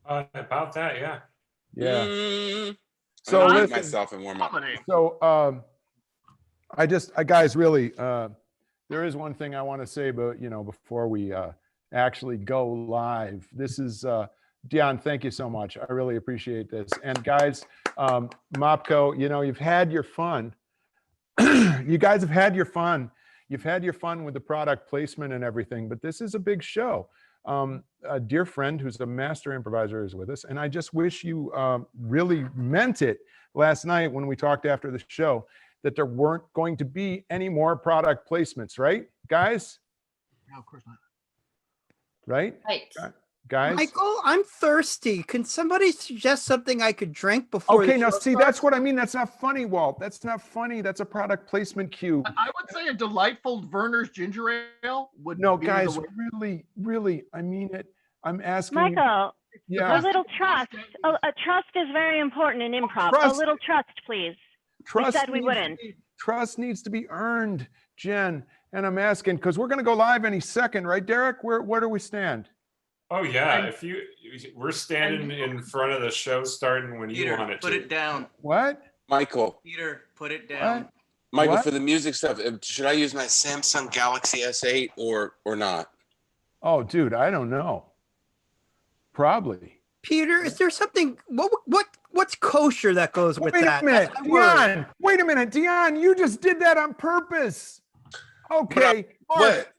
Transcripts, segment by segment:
About that, yeah. Yeah. So I'm gonna listen, mute myself and warm up. so guys, really, there is one thing I want to say, but before we actually go live, this is Dion. Thank you so much. I really appreciate this. And guys, Mopco, you've had your fun. You guys have had your fun. You've had your fun with the product placement and everything, but this is a big show. A dear friend who's a master improviser is with us, and I just wish you really meant it last night when we talked after the show that there weren't going to be any more product placements, right, guys? No, of course not. Right? Right. Guys? Michael, I'm thirsty. Can somebody suggest something I could drink before Okay, the now show see, starts? that's what I mean. That's not funny, Walt. That's not funny. That's a product placement cue. I would say a delightful Werner's ginger ale would No, be guys, the way. really, I mean it. I'm asking. Michael, Yeah. a little trust. A trust is very important in improv. Trust. A little trust, please. Trust said we wouldn't. Trust needs to be earned, Jen. And I'm asking because we're going to go live any second, right, Derek? Where do we stand? Oh yeah, we're standing in front of the show starting when you want it to. Put it down. What? Michael. Peter, put it down. What? Michael, What? for the music stuff, should I use my Samsung Galaxy S8 or not? Oh, dude, I don't know. Probably. Peter, is there something? What's kosher that goes with that? Wait a minute, That's my word. Dion. Wait a minute, Dion. You just did that on purpose. Okay, Mark,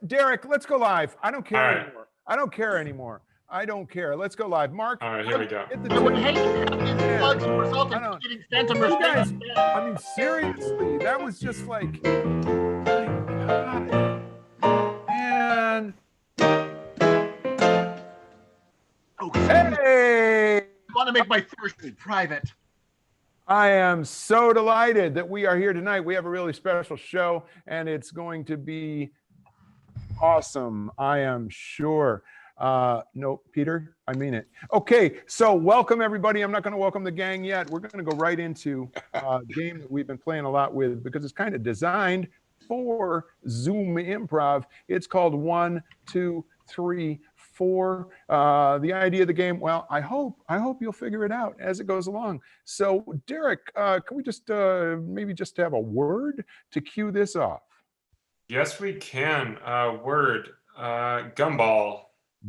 Derek, let's go live. I don't care anymore. I don't care anymore. I don't care. Let's go live. Mark. All right, here we go. Hit the I would tune. hate to have these plugs result I in don't- getting phantom You guys, restraints. I mean, seriously, that was just like, my God. Man. Oh, Hey. I want to make my thirst private. I am so delighted that we are here tonight. We have a really special show, and it's going to be awesome, I am sure. No, Peter, I mean it. Okay, so welcome everybody. I'm not going to welcome the gang yet. We're going to go right into a game that we've been playing a lot with because it's kind of designed for Zoom improv. It's called 1, 2, 3, 4. The idea of the game, well, I hope you'll figure it out as it goes along. So, Derek, can we just maybe just have a word to cue this off? Yes, we can. Word. Gumball.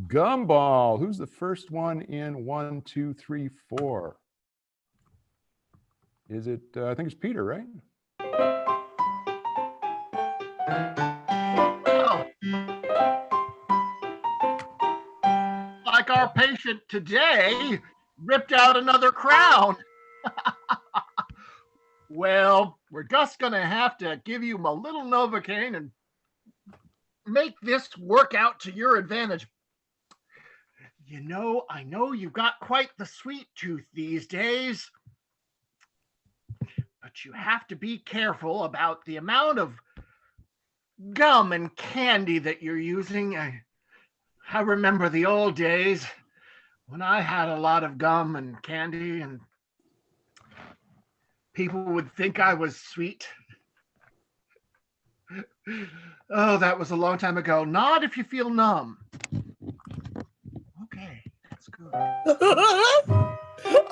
Gumball. Who's the first one in 1, 2, 3, 4? Is it? I think it's Peter, right? Oh. Like our patient today ripped out another crown. Well, we're just going to have to give you a little Novocaine and make this work out to your advantage. I know you've got quite the sweet tooth these days, but you have to be careful about the amount of gum and candy that you're using. I remember the old days when I had a lot of gum and candy and people would think I was sweet. Oh, that was a long time ago. Not if you feel numb. Okay, that's good.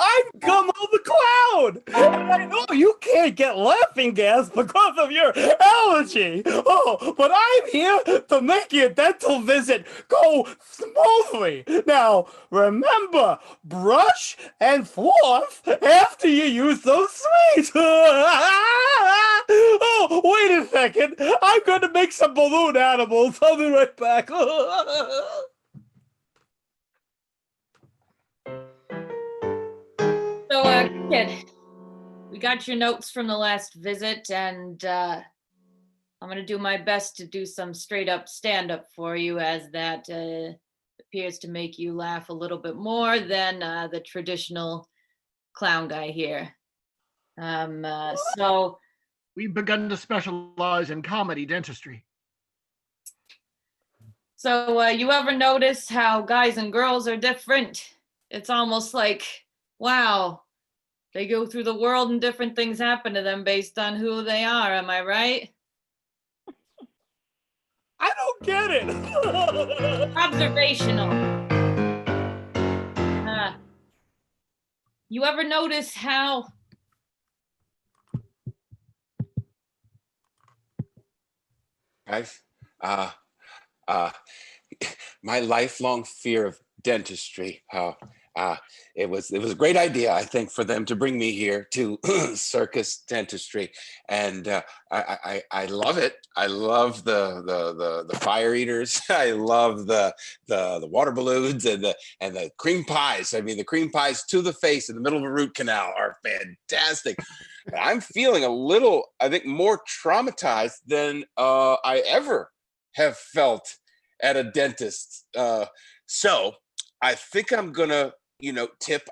I've come on the cloud, and I know you can't get laughing gas because of your allergy. Oh, but I'm here to make your dental visit go smoothly. Now, remember, brush and floss after you use those sweets. Oh, wait a second. I'm going to make some balloon animals. I'll be right back. So, kid, we got your notes from the last visit, and I'm going to do my best to do some straight up stand up for you, as that appears to make you laugh a little bit more than the traditional clown guy here. So We've begun to specialize in comedy dentistry. So you ever notice how guys and girls are different? It's almost like, wow, they go through the world and different things happen to them based on who they are. Am I right? I don't get it. Observational. You ever notice how I've uh, my lifelong fear of dentistry. It was a great idea, I think, for them to bring me here to Circus Dentistry, and I love it. I love the fire eaters. I love the water balloons and the cream pies. I mean, the cream pies to the face in the middle of a root canal are fantastic. I'm feeling a little, I think, more traumatized than I ever have felt at a dentist. So I think I'm gonna,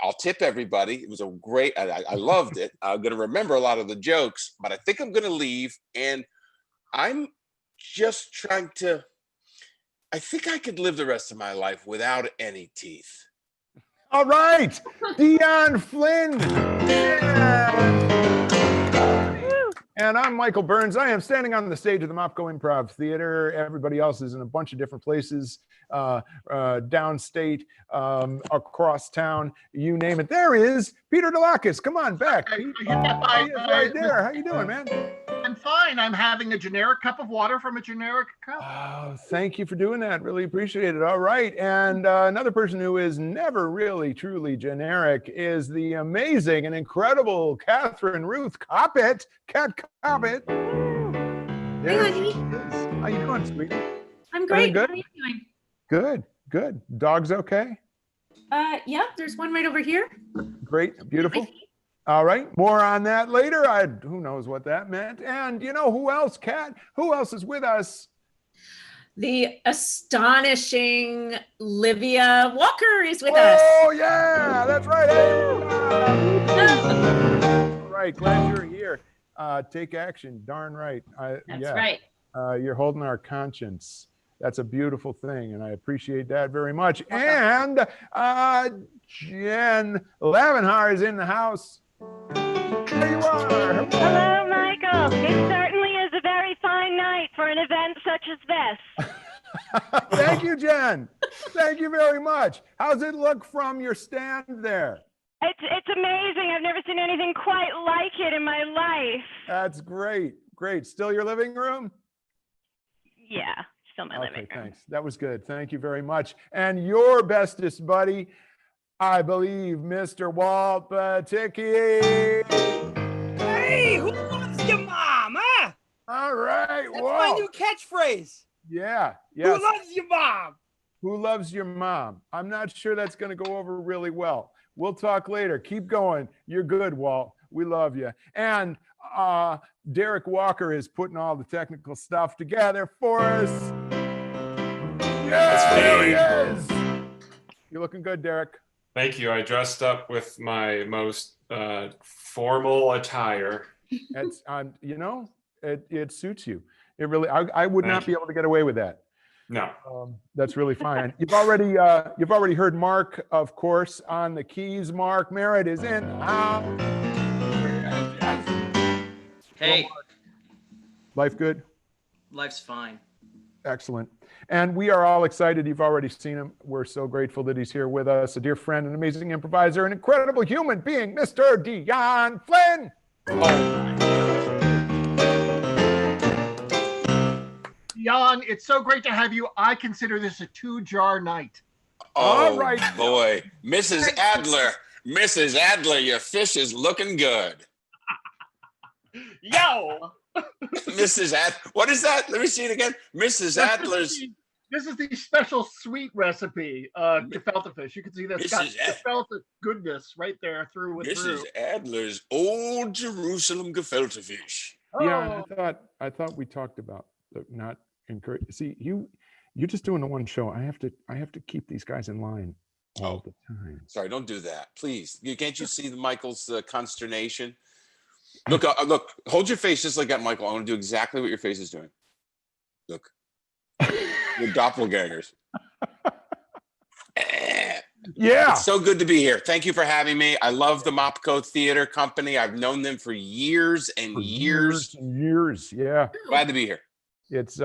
I'll tip everybody. It was a great, I loved it. I'm gonna remember a lot of the jokes, but I think I'm gonna leave, and I'm just trying to, I think I could live the rest of my life without any teeth. All right, Dion Flynn. Yeah. And I'm Michael Burns. I am standing on the stage of the Mopco Improv Theater. Everybody else is in a bunch of different places, downstate, across town, you name it. There is Peter Delakis. Come on back. Pete. He is right there. How you doing, man? I'm fine. I'm having a generic cup of water from a generic cup. Oh, thank you for doing that. Really appreciate it. All right. And another person who is never really truly generic is the amazing and incredible Catherine Ruth Coppett. Cat Coppett. There she is. How you doing, sweetie? I'm great. Good? How are you doing? Good, good. Dog's okay? Yeah, there's one right over here. Great, beautiful. All right, more on that later. Who knows what that meant? And you know who else, Kat? Who else is with us? The astonishing Livia Walker is with us. Oh yeah, that's right. Hey, all right, glad you're here. Take action, darn right. that's right. You're holding our conscience. That's a beautiful thing, and I appreciate that very much. And Jen Lavenhar is in the house. There you are. Hello, Michael. It certainly is a very fine night for an event such as this. Thank you, Jen. Thank you very much. How's it look from your stand there? It's amazing. I've never seen anything quite like it in my life. That's great. Great. Still your living room? Yeah, still my living room. Thanks. That was good. Thank you very much. And your bestest buddy, I believe, Mr. Walt Baticki. Hey, who loves your mom, huh? All right, That's Walt. my new catchphrase. Yeah. Who loves your mom? Who loves your mom? I'm not sure that's going to go over really well. We'll talk later. Keep going. You're good, Walt. We love you. And Derek Walker is putting all the technical stuff together for us. Yeah, there he is. You're looking good, Derek. Thank you. I dressed up with my most formal attire. It's it suits you. It really. I would not be able to get away with that. No. That's really fine. You've already heard Mark, of course, on the keys. Mark Merritt is in. Hey. Life good? Life's fine. Excellent. And we are all excited. You've already seen him. We're so grateful that he's here with us. A dear friend, an amazing improviser, an incredible human being, Mr. Dion Flynn. Dion, it's so great to have you. I consider this a two-jar night. Oh, all right. Boy. Mrs. Adler, your fish is looking good. Yo! Mrs. Adler, what is that? Let me see it again. Mrs. Adler's. This is the special sweet recipe, gefilte fish. You can see that's got gefilte goodness right there through and through. Mrs. Adler's Old Jerusalem gefilte fish. Yeah, I thought we talked about not encourage. See, you're just doing the one show. I have to keep these guys in line all the time. Sorry, don't do that, please. Can't you see Michael's consternation? Look, hold your face just like that, Michael. I want to do exactly what your face is doing. Look, you're doppelgangers. Yeah. It's so good to be here. Thank you for having me. I love the Mopco Theater Company. I've known them for years and years. Yeah. Glad to be here. It's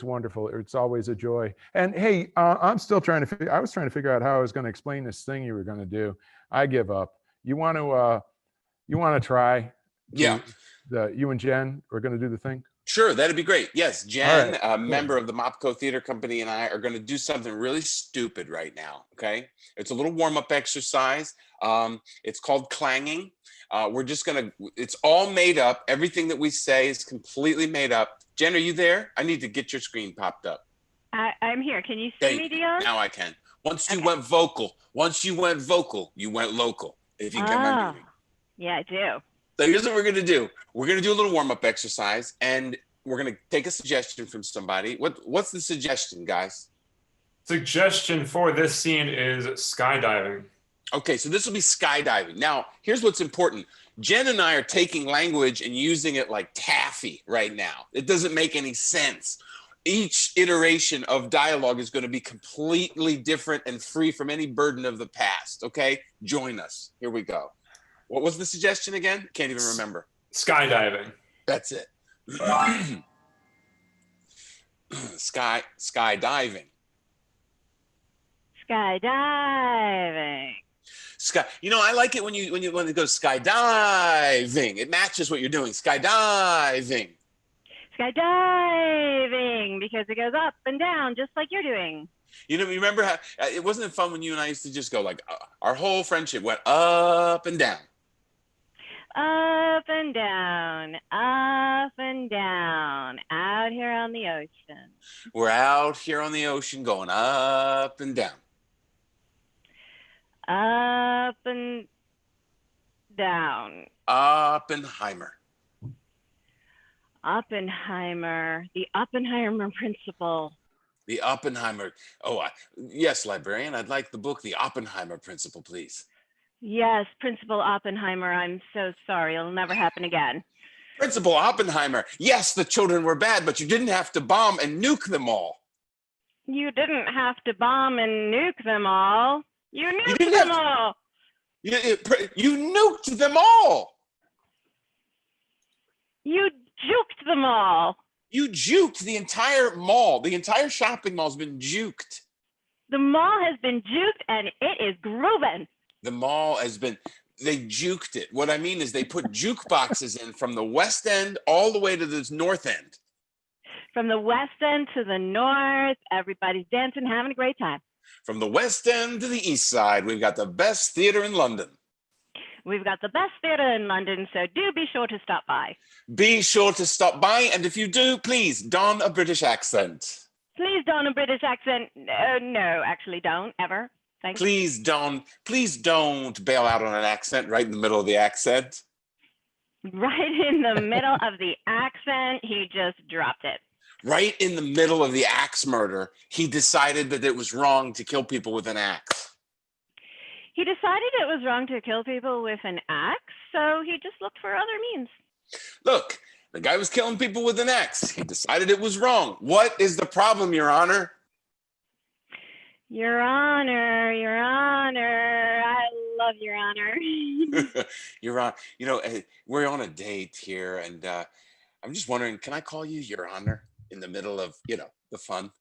wonderful. It's always a joy. And hey, I was trying to figure out how I was going to explain this thing you were going to do. I give up. you want to try? Yeah. You and Jen are going to do the thing. Sure, that'd be great. Yes, Jen, right, a member of the Mopco Theater Company, and I are going to do something really stupid right now. Okay, it's a little warm-up exercise. It's called clanging. We're just gonna. It's all made up. Everything that we say is completely made up. Jen, are you there? I need to get your screen popped up. I'm here. Can you see There me, you- Dion? Now I can. Once you went vocal, you went local. If you get my meaning. Yeah, I do. So here's what we're going to do. We're going to do a little warm-up exercise, and we're going to take a suggestion from somebody. What's the suggestion, guys? Suggestion for this scene is skydiving. Okay, so this will be skydiving. Now, here's what's important. Jen and I are taking language and using it like taffy right now. It doesn't make any sense. Each iteration of dialogue is going to be completely different and free from any burden of the past, okay? Join us. Here we go. What was the suggestion again? Can't even remember. Skydiving. That's it. Skydiving. Skydiving. Sky. You know, I like it when it goes skydiving. It matches what you're doing. Skydiving. Skydiving, because it goes up and down just like you're doing. You know, you remember how it wasn't fun when you and I used to just go like our whole friendship went up and down. Up and down, out here on the ocean. We're out here on the ocean going up and down. Up and down. Oppenheimer. Oppenheimer, the Oppenheimer principle. The Oppenheimer. Oh, yes, librarian. I'd like the book, The Oppenheimer Principle, please. Yes, Principal Oppenheimer, I'm so sorry. It'll never happen again. Principal Oppenheimer. Yes, the children were bad, but you didn't have to bomb and nuke them all. You didn't have to bomb and nuke them all. You nuked them all. You nuked them all. You juked them all. You juked the entire mall. The entire shopping mall's been juked. The mall has been juked and it is grooving. The mall has been, they juked it. What I mean is they put juke boxes in from the west end all the way to the north end. From the west end to the north, everybody's dancing, having a great time. From the west end to the east side, we've got the best theater in London. We've got the best theater in London, so do be sure to stop by. Be sure to stop by, and if you do, please don a British accent. Please don a British accent. No, actually don't, ever. Thanks. Please don't bail out on an accent right in the middle of the accent. Right in the middle of the accent, he just dropped it. Right in the middle of the axe murder, he decided that it was wrong to kill people with an axe. He decided it was wrong to kill people with an axe, so he just looked for other means. Look, the guy was killing people with an axe. He decided it was wrong. What is the problem, Your Honor? Your Honor, I love Your Honor. Your Honor, you know, we're on a date here, and I'm just wondering, can I call you Your Honor in the middle of, you know, the fun?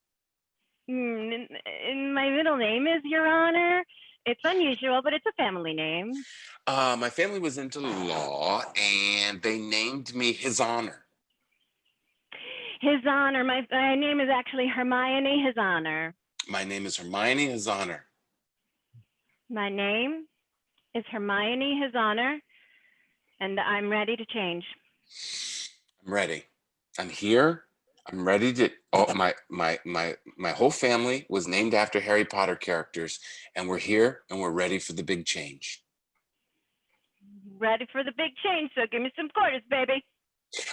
My middle name is Your Honor. It's unusual, but it's a family name. My family was into law, and they named me His Honor. His Honor. My name is actually Hermione His Honor. My name is Hermione His Honor. My name is Hermione His Honor, and I'm ready to change. I'm ready. I'm here. I'm ready to. Oh, my whole family was named after Harry Potter characters, and we're here and we're ready for the big change. Ready for the big change, so give me some quarters, baby.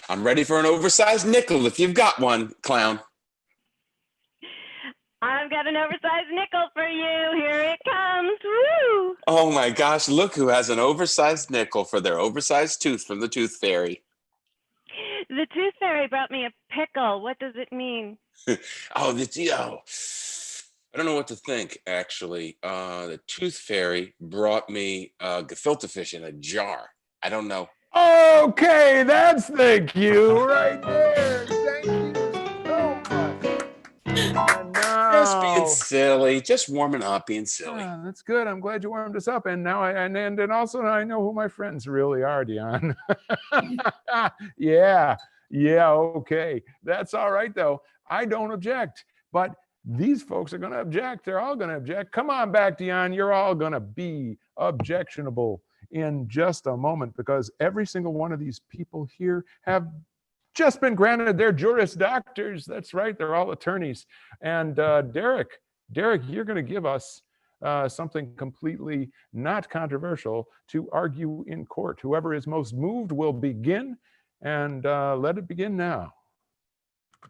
I'm ready for an oversized nickel if you've got one, clown. I've got an oversized nickel for you. Here it comes. Woo! Oh my gosh, look who has an oversized nickel for their oversized tooth from the Tooth Fairy. The Tooth Fairy brought me a pickle. What does it mean? I don't know what to think, actually. The Tooth Fairy brought me gefilte fish in a jar. I don't know. Okay, that's the cue right there. Thank you so much. Just being silly, just warming up, being silly. Yeah, that's good. I'm glad you warmed us up. And now and also I know who my friends really are, Dion. Yeah, okay. That's all right though. I don't object, but these folks are going to object. They're all going to object. Come on back, Dion. You're all going to be objectionable in just a moment, because every single one of these people here have just been granted their Juris Doctors. That's right. They're all attorneys. And Derek, you're going to give us something completely not controversial to argue in court. Whoever is most moved will begin, and let it begin now.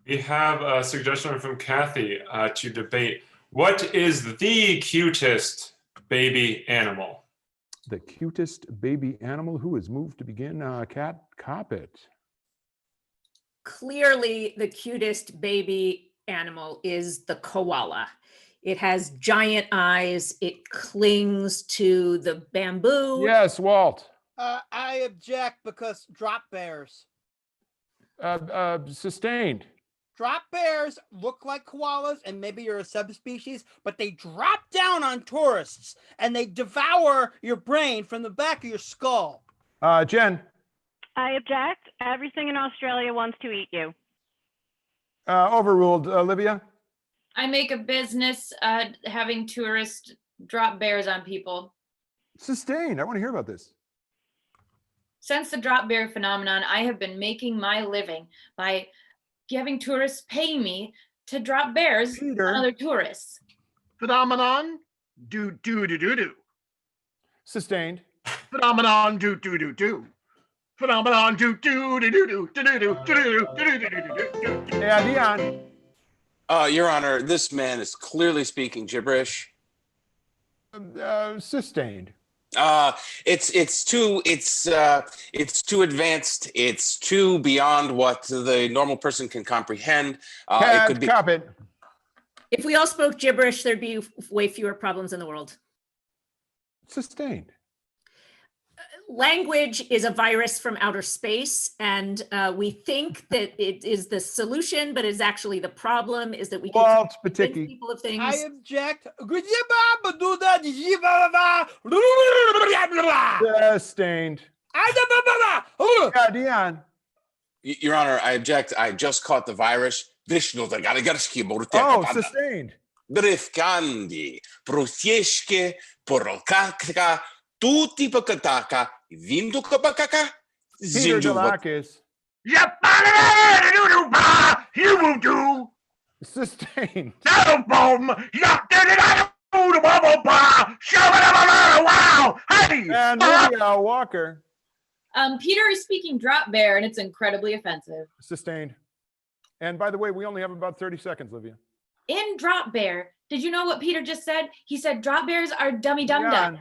We have a suggestion from Kathy to debate. What is the cutest baby animal? The cutest baby animal. Who is moved to begin? Kat Coppet. Clearly, the cutest baby animal is the koala. It has giant eyes. It clings to the bamboo. Yes, Walt. I object because drop bears. Sustained. Drop bears look like koalas, and maybe you're a subspecies, but they drop down on tourists and they devour your brain from the back of your skull. Jen. I object. Everything in Australia wants to eat you. Overruled. Olivia. I make a business having tourists drop bears on people. Sustained. I want to hear about this. Since the drop bear phenomenon, I have been making my living by having tourists pay me to drop bears on other tourists. Phenomenon, do. Sustained. Phenomenon, do. Phenomenon, do. Yeah, Dion. Your Honor, this man is clearly speaking gibberish. Sustained. It's too advanced. It's too beyond what the normal person can comprehend. It could be. If we all spoke gibberish, there'd be way fewer problems in the world. Sustained. Language is a virus from outer space, and we think that it is the solution, but is actually the problem. Is that we can convince people of things. I object. Sustained. Yeah, Dion. Your Honor, I object. I just caught the virus. Oh, sustained. Drifkandi, prosieške, porokaka, tutti pakataka, vinduka bakaka, Peter Delakis. You will do. Sustained. And Lydia Walker. Peter is speaking drop bear, and it's incredibly offensive. Sustained. And by the way, we only have about 30 seconds, Livia. In drop bear, did you know what Peter just said? He said drop bears are dummy dum dum.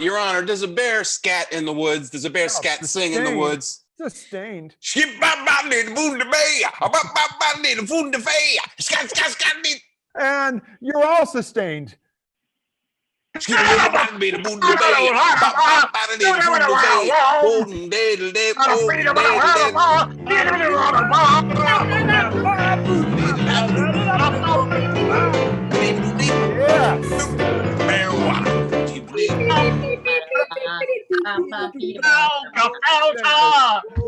Your Honor, there's a bear scat in the woods. There's a bear scat sing in the woods. Sustained. And you're all sustained. Who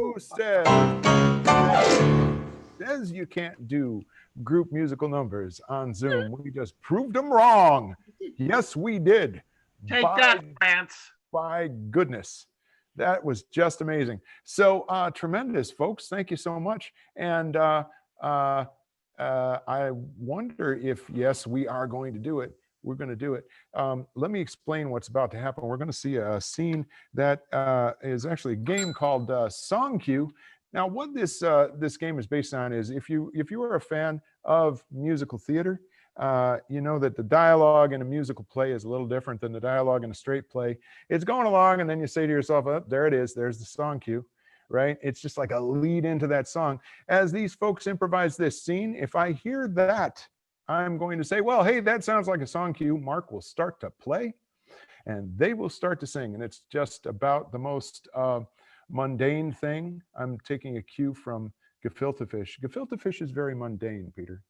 says you can't do group musical numbers on Zoom? We just proved them wrong. Yes, we did. Take that, France. By goodness. That was just amazing. So tremendous, folks. Thank you so much. And I wonder if, yes, we are going to do it. We're going to do it. Let me explain what's about to happen. We're going to see a scene that is actually a game called Song Cue. Now, what this game is based on is if you are a fan of musical theater, you know that the dialogue in a musical play is a little different than the dialogue in a straight play. It's going along, and then you say to yourself, oh, there it is. There's the song cue, right? It's just like a lead into that song. As these folks improvise this scene, if I hear that, I'm going to say, well, hey, that sounds like a song cue. Mark will start to play, and they will start to sing. And it's just about the most mundane thing. I'm taking a cue from Gefilte Fish. Gefilte Fish is very mundane, Peter.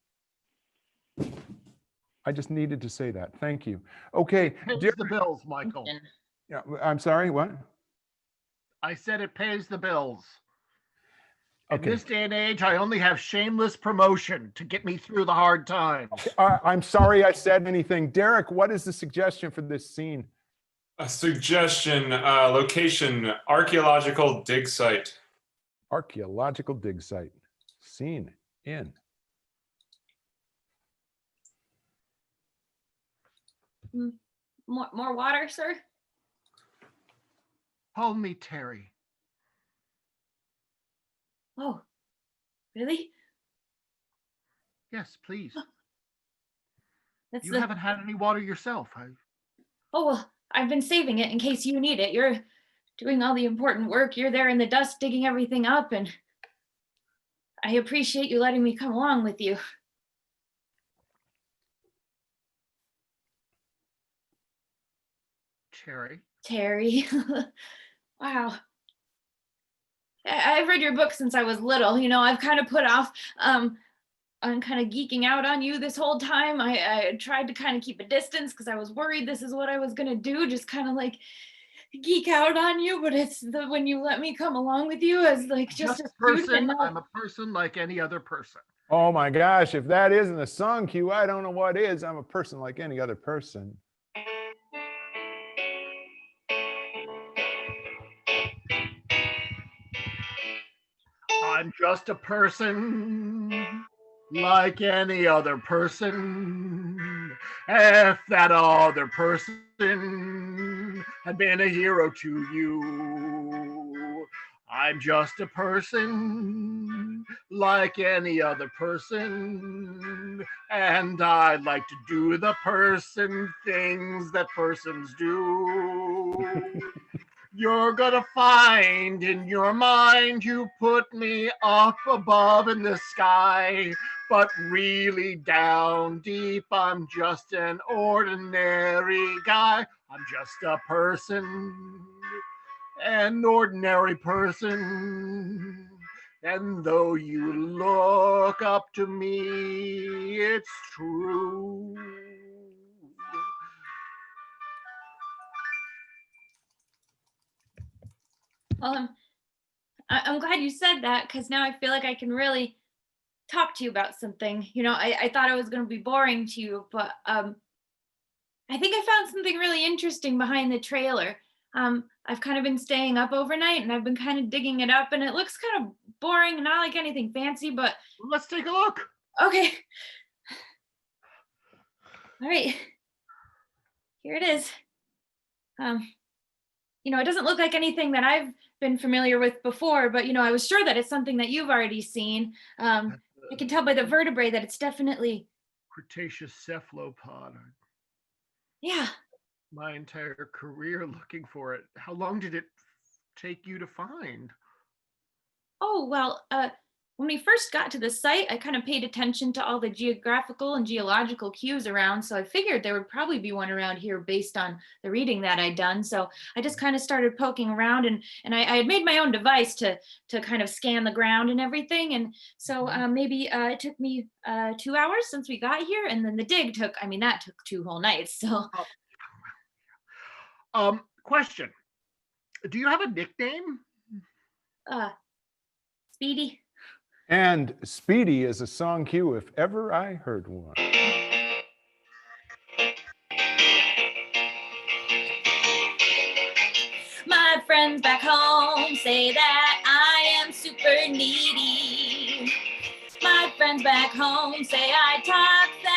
I just needed to say that. Thank you. Okay, Pays the bills, Michael. yeah, I'm sorry, what? I said it pays the bills. In Okay. this day and age, I only have shameless promotion to get me through the hard times. I'm sorry I said anything. Derek, what is the suggestion for this scene? A suggestion, location, archaeological dig site. Archaeological dig site. Scene in. More water, sir? Call me Terry. Oh, really? Yes, please. That's You haven't had any water yourself. Oh, well, I've been saving it in case you need it. You're doing all the important work. You're there in the dust digging everything up, and I appreciate you letting me come along with you. Terry. Wow. I've read your book since I was little. You know, I've kind of put off on kind of geeking out on you this whole time. I tried to kind of keep a distance because I was worried this is what I was gonna do, just kind of like geek out on you. But it's when you let me come along with you as like just a person. I'm a person like any other person. Oh my gosh, if that isn't a song cue, I don't know what is. I'm a person like any other person. I'm just a person like any other person. If that other person had been a hero to you, I'm just a person like any other person. And I like to do the person things that persons do. You're gonna find in your mind you put me up above in the sky, but really down deep I'm just an ordinary guy. I'm just a person, an ordinary person. And though you look up to me, it's true. Well, I'm glad you said that because now I feel like I can really talk to you about something. You know, I thought I was going to be boring to you, but I think I found something really interesting behind the trailer. I've kind of been staying up overnight and I've been kind of digging it up, and it looks kind of boring and not like anything fancy, but let's take a look. Okay. All right. Here it is. You know, it doesn't look like anything that I've been familiar with before, but you know, I was sure that it's something that you've already seen. I can tell by the vertebrae that it's definitely Cretaceous cephalopod. Yeah. My entire career looking for it. How long did it take you to find? Oh, well, when we first got to the site, I kind of paid attention to all the geographical and geological cues around, so I figured there would probably be one around here based on the reading that I'd done. So I just kind of started poking around, and I had made my own device to kind of scan the ground and everything. And so maybe it took me 2 hours since we got here, and then the dig took, I mean, that took 2 whole nights. So. Question. Do you have a nickname? Speedy. And Speedy is a song cue if ever I heard one. My friends back home say that I am super needy. My friends back home say I talk fast.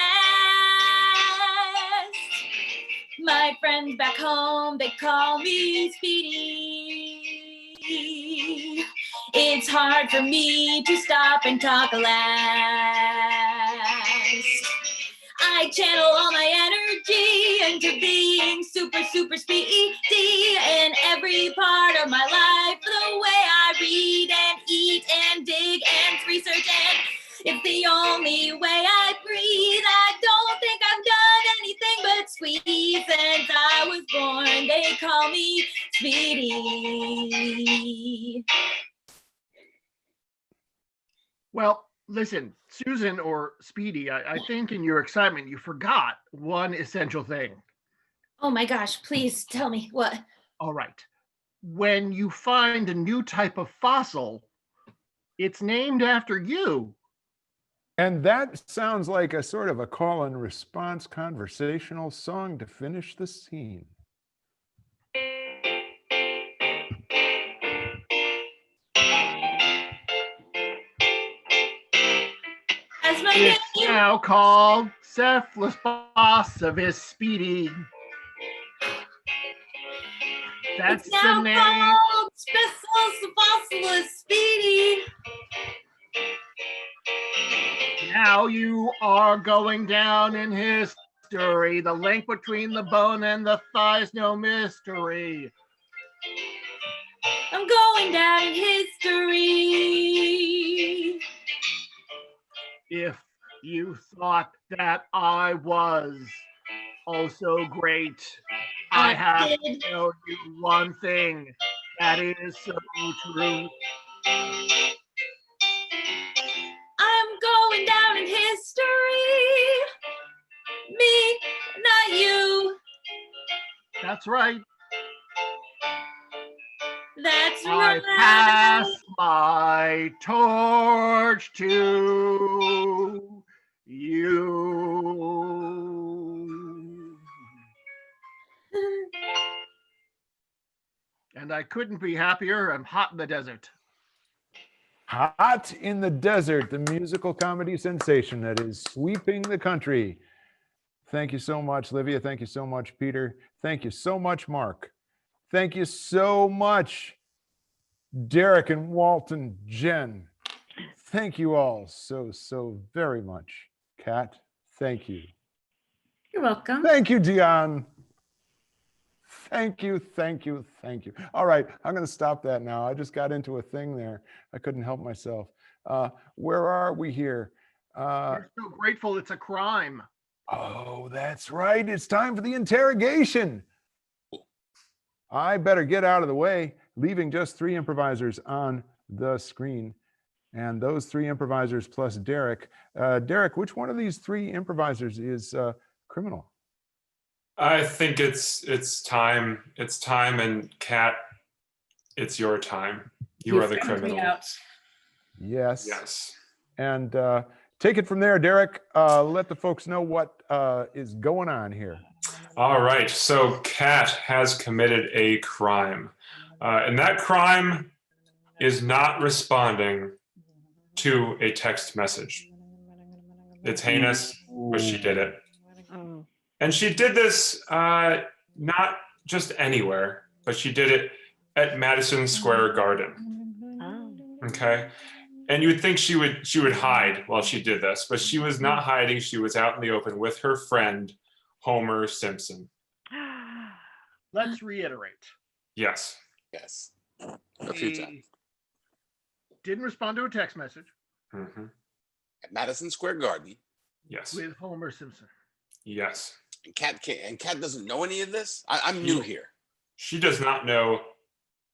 My friends back home, they call me Speedy. It's hard for me to stop and talk last. I channel all my energy into being super, super speedy in every part of my life. The way I read and eat and dig and research, and it's the only way I breathe. I don't think I've done anything but squeeze since I was born. They call me Speedy. Well, Listen, Susan or Speedy, I think in your excitement you forgot one essential thing. Oh my gosh, please tell me what. All right. When you find a new type of fossil, it's named after you. And that sounds like a sort of a call and response conversational song to finish the scene. As my It's name. now called Cephalosporus Speedy. That's It's the now name. called Specialist Speedy. Now you are going down in history. The link between the bone and the thigh is no mystery. I'm going down in history. If you thought that I was oh so great, I have to did. tell you one thing that is so true. I'm going down in history. Me, not you. That's right. That's I right. pass my torch to you. And I couldn't be happier. I'm hot in the desert. Hot in the Desert, the musical comedy sensation that is sweeping the country. Thank you so much, Livia. Thank you so much, Peter. Thank you so much, Mark. Thank you so much, Derek and Walton, Jen. Thank you all so very much. Kat, thank you. You're welcome. Thank you, Dion. Thank you. All right, I'm going to stop that now. I just got into a thing there. I couldn't help myself. Where are we here? You're so grateful it's a crime. Oh, that's right. It's time for the interrogation. I better get out of the way, leaving just 3 improvisers on the screen. And those 3 improvisers plus Derek. Derek, which one of these 3 improvisers is criminal? I think it's time. It's time, and Kat, it's your time. You are the found me criminal. out. Yes. Yes. And take it from there, Derek. Let the folks know what is going on here. All right. So Kat has committed a crime, and that crime is not responding to a text message. It's heinous, but she did it. And she did this not just anywhere, but she did it at Madison Square Garden. Okay. And you would think she would hide while she did this, but she was not hiding. She was out in the open with her friend, Homer Simpson. Let's reiterate. Yes. Yes. A few He times. didn't respond to a text message Mm-hmm. At Madison Square Garden. Yes. with Homer Simpson. Yes. And Kat doesn't know any of this? I'm new here. She does not know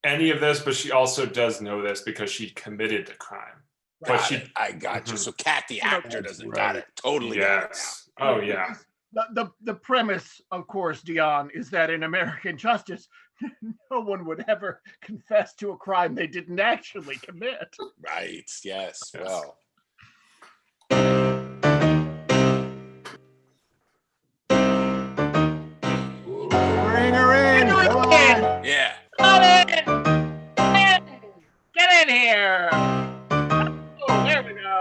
any of this, but she also does know this because she committed the crime. But Got she, it. I got you. Mhm. So Kat, the actor, That's doesn't got right. it. Totally got it yes. Oh yeah. The premise, of course, Dion, is that in American justice, no one would ever confess to a crime they didn't actually commit. now. Right. Yes. Yes. Well. Bring her in. Come on. Yeah. Get in here. Oh, there we go.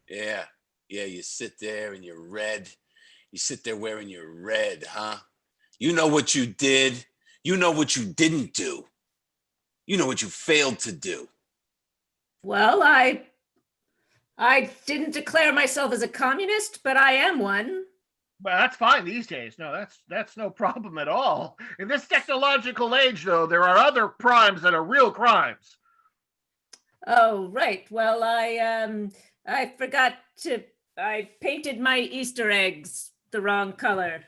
Yeah. Yeah. You sit there and you're red. You sit there wearing your red, huh? You know what you did. You know what you didn't do. You know what you failed to do. Well, I didn't declare myself as a communist, but I am one. Well, that's fine these days. No, that's no problem at all. In this technological age, though, there are other crimes that are real crimes. Oh, right. Well, I forgot to. I painted my Easter eggs the wrong color.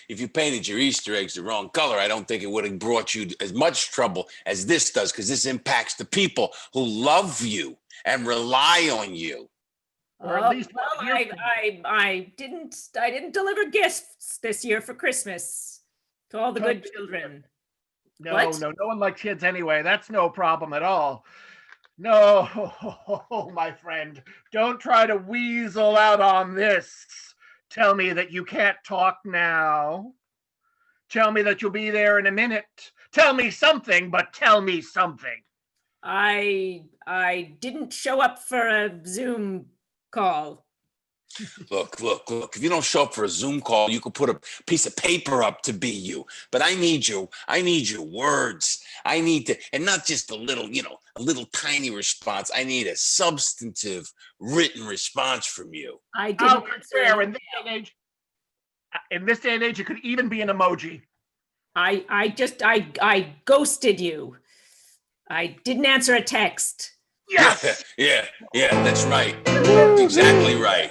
If you painted your Easter eggs the wrong color, I don't think it would have brought you as much trouble as this does, because this impacts the people who love you and rely on you. Or at least well, one year from now. I didn't deliver gifts this year for Christmas to all the good children. No, What? no one likes kids anyway. That's no problem at all. No, my friend, don't try to weasel out on this. Tell me that you can't talk now. Tell me that you'll be there in a minute. Tell me something, but tell me something. I didn't show up for a Zoom call. Look. If you don't show up for a Zoom call, you could put a piece of paper up to be you. But I need your words. I need to, and not just a little tiny response. I need a substantive written response from you. I didn't answer in this day and age. In this day and age, it could even be an emoji. I ghosted you. I didn't answer a text. Yes. Yeah, that's right. That's exactly right.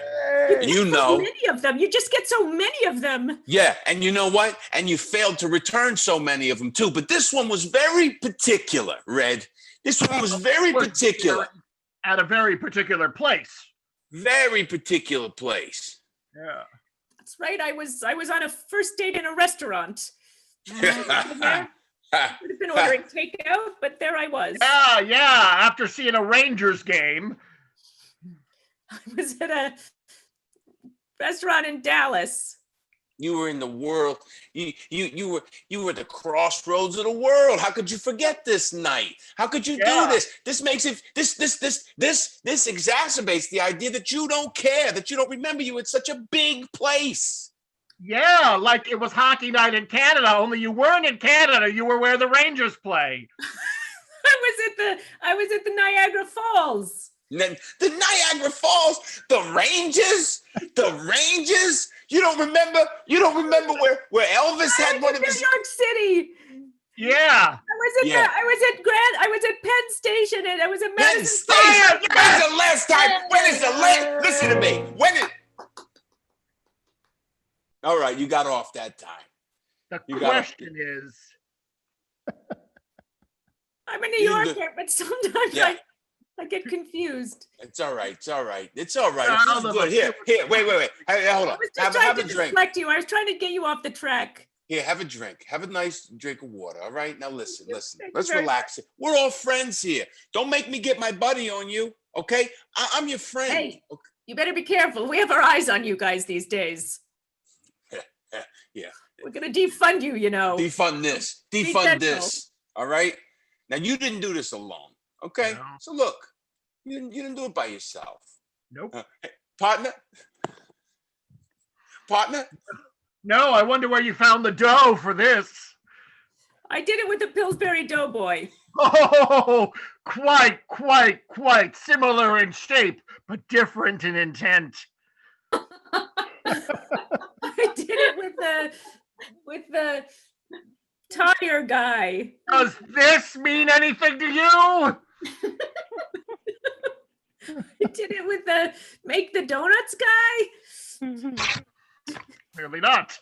And you So know, many of them. You just get so many of them. yeah, and you know what? And you failed to return so many of them too. But this one was very particular, Red. This one was very particular. At a very particular place. Very particular place. Yeah. That's right. I was on a first date in a restaurant. Could have been ordering takeout, but there I was. Yeah. After seeing a Rangers game. I was at a restaurant in Dallas. You were in the world. You were at the crossroads of the world. How could you forget this night? How could you do this? This makes it this exacerbates the idea that you don't care, that you don't remember you in such a big place. Yeah, like it was hockey night in Canada, only you weren't in Canada, you were where the Rangers play. I was at the Niagara Falls. And then the Niagara Falls, the Rangers. You don't remember where Elvis had one of his. New York City. Yeah. I was at Penn Station, and I was at Penn Madison Station. When's the last time? When is the last? Listen to me. All right, you got off that time. The question is. I'm a New Yorker, but sometimes I get confused. It's all right. This is good. Here. Wait. Hey, hold on. I was just Have trying a to drink. deflect you. I was trying to get you off the track. Here, have a drink. Have a nice drink of water. All right. Now listen. Thank you Let's very relax. We're all friends here. Don't make me get my buddy on you. Okay. I'm your friend. Hey, okay? you better be careful. We have our eyes on you guys these days. Yeah. We're gonna defund you, you know. Defund this. Defund this. All right. Now you didn't do this alone. Okay. No. So look, you didn't do it by yourself. Nope. Hey, partner. No, I wonder where you found the dough for this. I did it with the Pillsbury Doughboy. Oh, quite similar in shape, but different in intent. I did it with the tire guy. Does this mean anything to you? I did it with the make the donuts guy. Clearly not.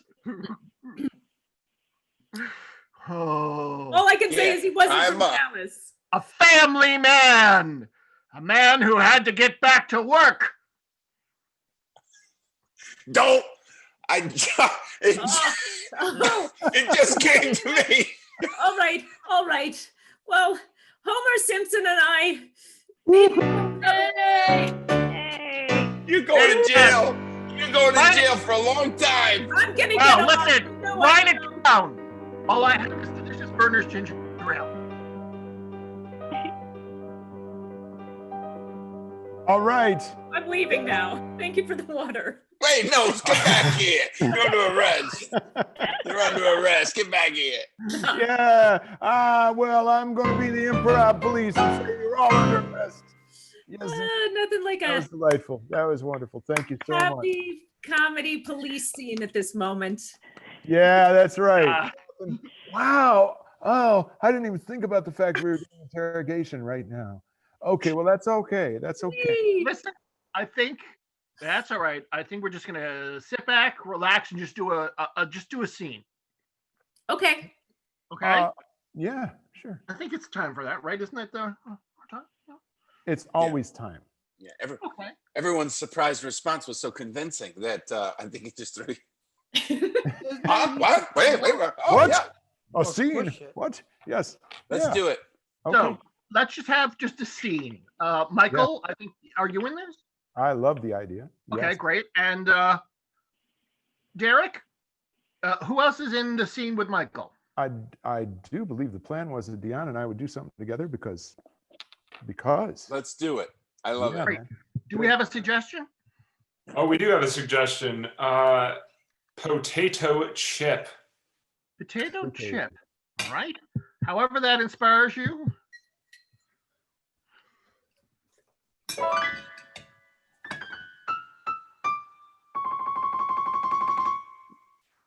Oh, All I can say is he wasn't from Dallas. a family man, a man who had to get back to work. Don't. It just came to me. All right. Well, Homer Simpson and I. You're going to jail. You're going to jail for a long time. I'm gonna Well, get listen, write it down. All I have is delicious Berners ginger ale. All right. I'm leaving now. Thank you for the water. Wait, no, come back here. You're under arrest. You're under arrest. Get back here. Yeah. Well, I'm going to be the improv police and say you're all under arrest. Yes. Nothing like That a was delightful. That was wonderful. Thank you so much. happy comedy police scene at this moment. Yeah, that's right. Wow. Oh, I didn't even think about the fact we were doing interrogation right now. Okay, well, that's okay. That's okay. Listen, I think That's all right. I think we're just gonna sit back, relax, and just do a scene. Okay. Okay. Yeah, sure. I think it's time for that, right? Isn't that the time? It's always time. Yeah. Okay. Everyone's surprised response was so convincing that I think it just threw. His Huh? name- What? Wait. Oh, What? yeah. A Let's scene? push it. What? Yes. Let's Yeah. do it. Okay. So let's just have just a scene. Michael, I think, are you in this? I love the idea. Okay, Yes. great. And Derek, who else is in the scene with Michael? I do believe the plan was that Dion and I would do something together because. Let's do it. I love Yeah, it. Great. man. Do we have a suggestion? Oh, we do have a suggestion. Potato chip. Potato Okay. chip. All right. However that inspires you.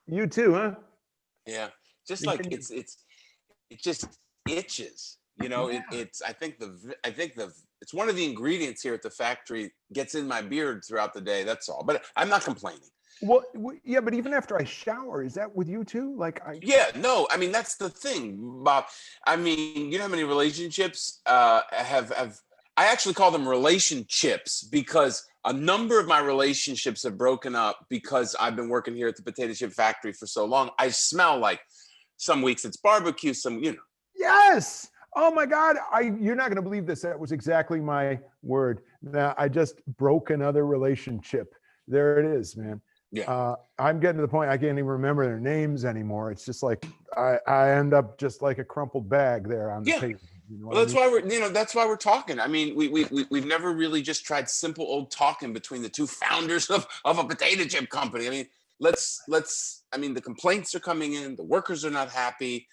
You too, huh? Yeah. Just You like can- it just itches. You know, it's I think it's one of the ingredients here at the factory gets in my beard throughout the day. That's all. But I'm not complaining. Well, yeah, but even after I shower, is that with you too? Like Yeah, no, I mean that's the thing, Bob. I mean, you know how many relationships have I actually call them relationships because a number of my relationships have broken up because I've been working here at the potato chip factory for so long. I smell like some weeks it's barbecue, some Yes. Oh my God. You're not gonna believe this. That was exactly my word. Now I just broke another relationship. There it is, man. Yeah. I'm getting to the point I can't even remember their names anymore. It's just like I end up just like a crumpled bag there on the Yeah. table. You know Well, what I mean? that's why we're talking. I mean, we've never really just tried simple old talking between the two founders of a potato chip company. I mean, let's I mean, the complaints are coming in, the workers are not happy.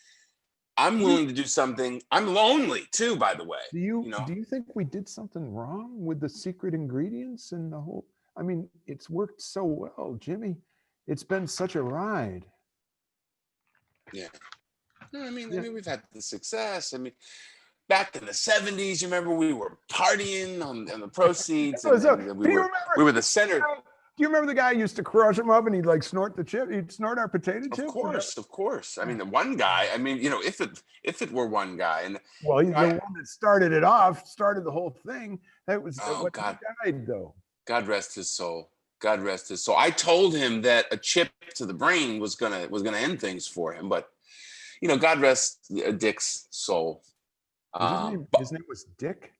I'm willing to do something. I'm lonely too, by the way. Do you know? do you think we did something wrong with the secret ingredients and the whole? I mean, it's worked so well, Jimmy. It's been such a ride. Yeah. No, I mean, Yeah. we've had the success. I mean, back in the 70s, you remember we were partying on the proceeds. So, and do we you were remember? we were the center. Do you remember the guy who used to crush them up and he'd like snort the chip? He'd snort our potato chip. Of course. I mean, the one guy. I mean, if it were one guy, and Well, he's the one that started it off, started the whole thing. That was Oh, what God. he died though. God rest his soul. God rest his soul. I told him that a chip to the brain was gonna end things for him, but God rest Dick's soul. His name was Dick.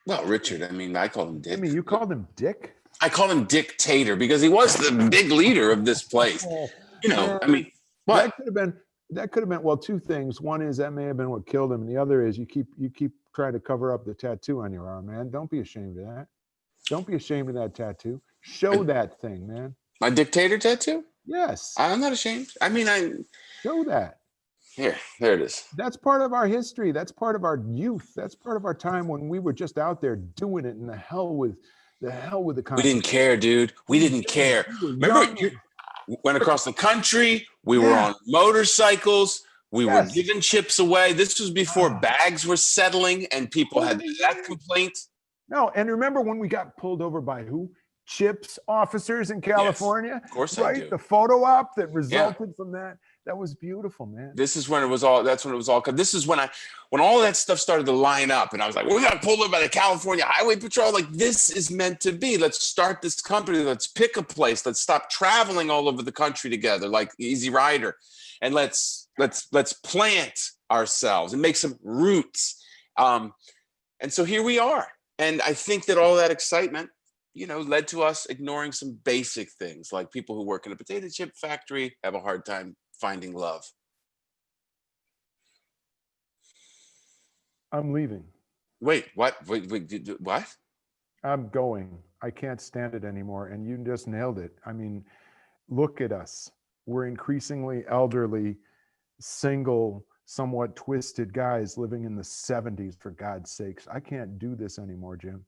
Well, Richard. I mean, I call him Dick. Jimmy, you called him Dick? I call him Dictator because he was the big leader of this place. I mean, what? That could have been well, two things. One is that may have been what killed him, and the other is you keep trying to cover up the tattoo on your arm, man. Don't be ashamed of that. Don't be ashamed of that tattoo. Show that thing, man. My dictator tattoo? Yes. I'm not ashamed. I mean, Show that. Here, there it is. That's part of our history. That's part of our youth. That's part of our time when we were just out there doing it, and the hell with the We didn't care, dude. We didn't care. Remember, you went across the country. We were on motorcycles. We were giving chips away. This was before bags were settling and people had that complaint. No, and remember when we got pulled over by who? Chips officers in California? Of course right? I do. The photo op that resulted from that. That was beautiful, man. This is when it was all. That's when it was all. This is when all that stuff started to line up, and I was like, "We got pulled over by the California Highway Patrol." Like, this is meant to be. Let's start this company. Let's pick a place. Let's stop traveling all over the country together, like Easy Rider, and let's plant ourselves and make some roots. And so here we are. And I think that all that excitement, led to us ignoring some basic things, like people who work in a potato chip factory have a hard time finding love. I'm leaving. Wait, what? Wait, what? I'm going. I can't stand it anymore. And you just nailed it. I mean, look at us. We're increasingly elderly, single, somewhat twisted guys living in the 70s, for God's sakes. I can't do this anymore, Jim.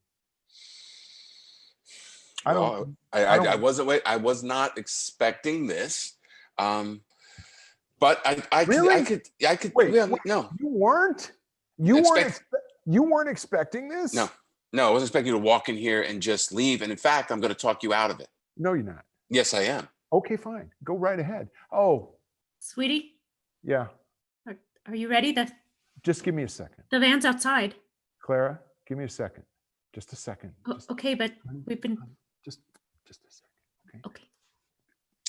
I was not expecting this. But I could wait, no. You weren't? You weren't expecting this? No. No, I wasn't expecting you to walk in here and just leave. And in fact, I'm going to talk you out of it. No, you're not. Yes, I am. Okay, fine. Go right ahead. Oh, Sweetie, yeah. are you ready? Just give me a second. The van's outside. Clara, give me a second. Just a second. Just, Okay, but honey, we've been. honey, just a second. Okay. Okay.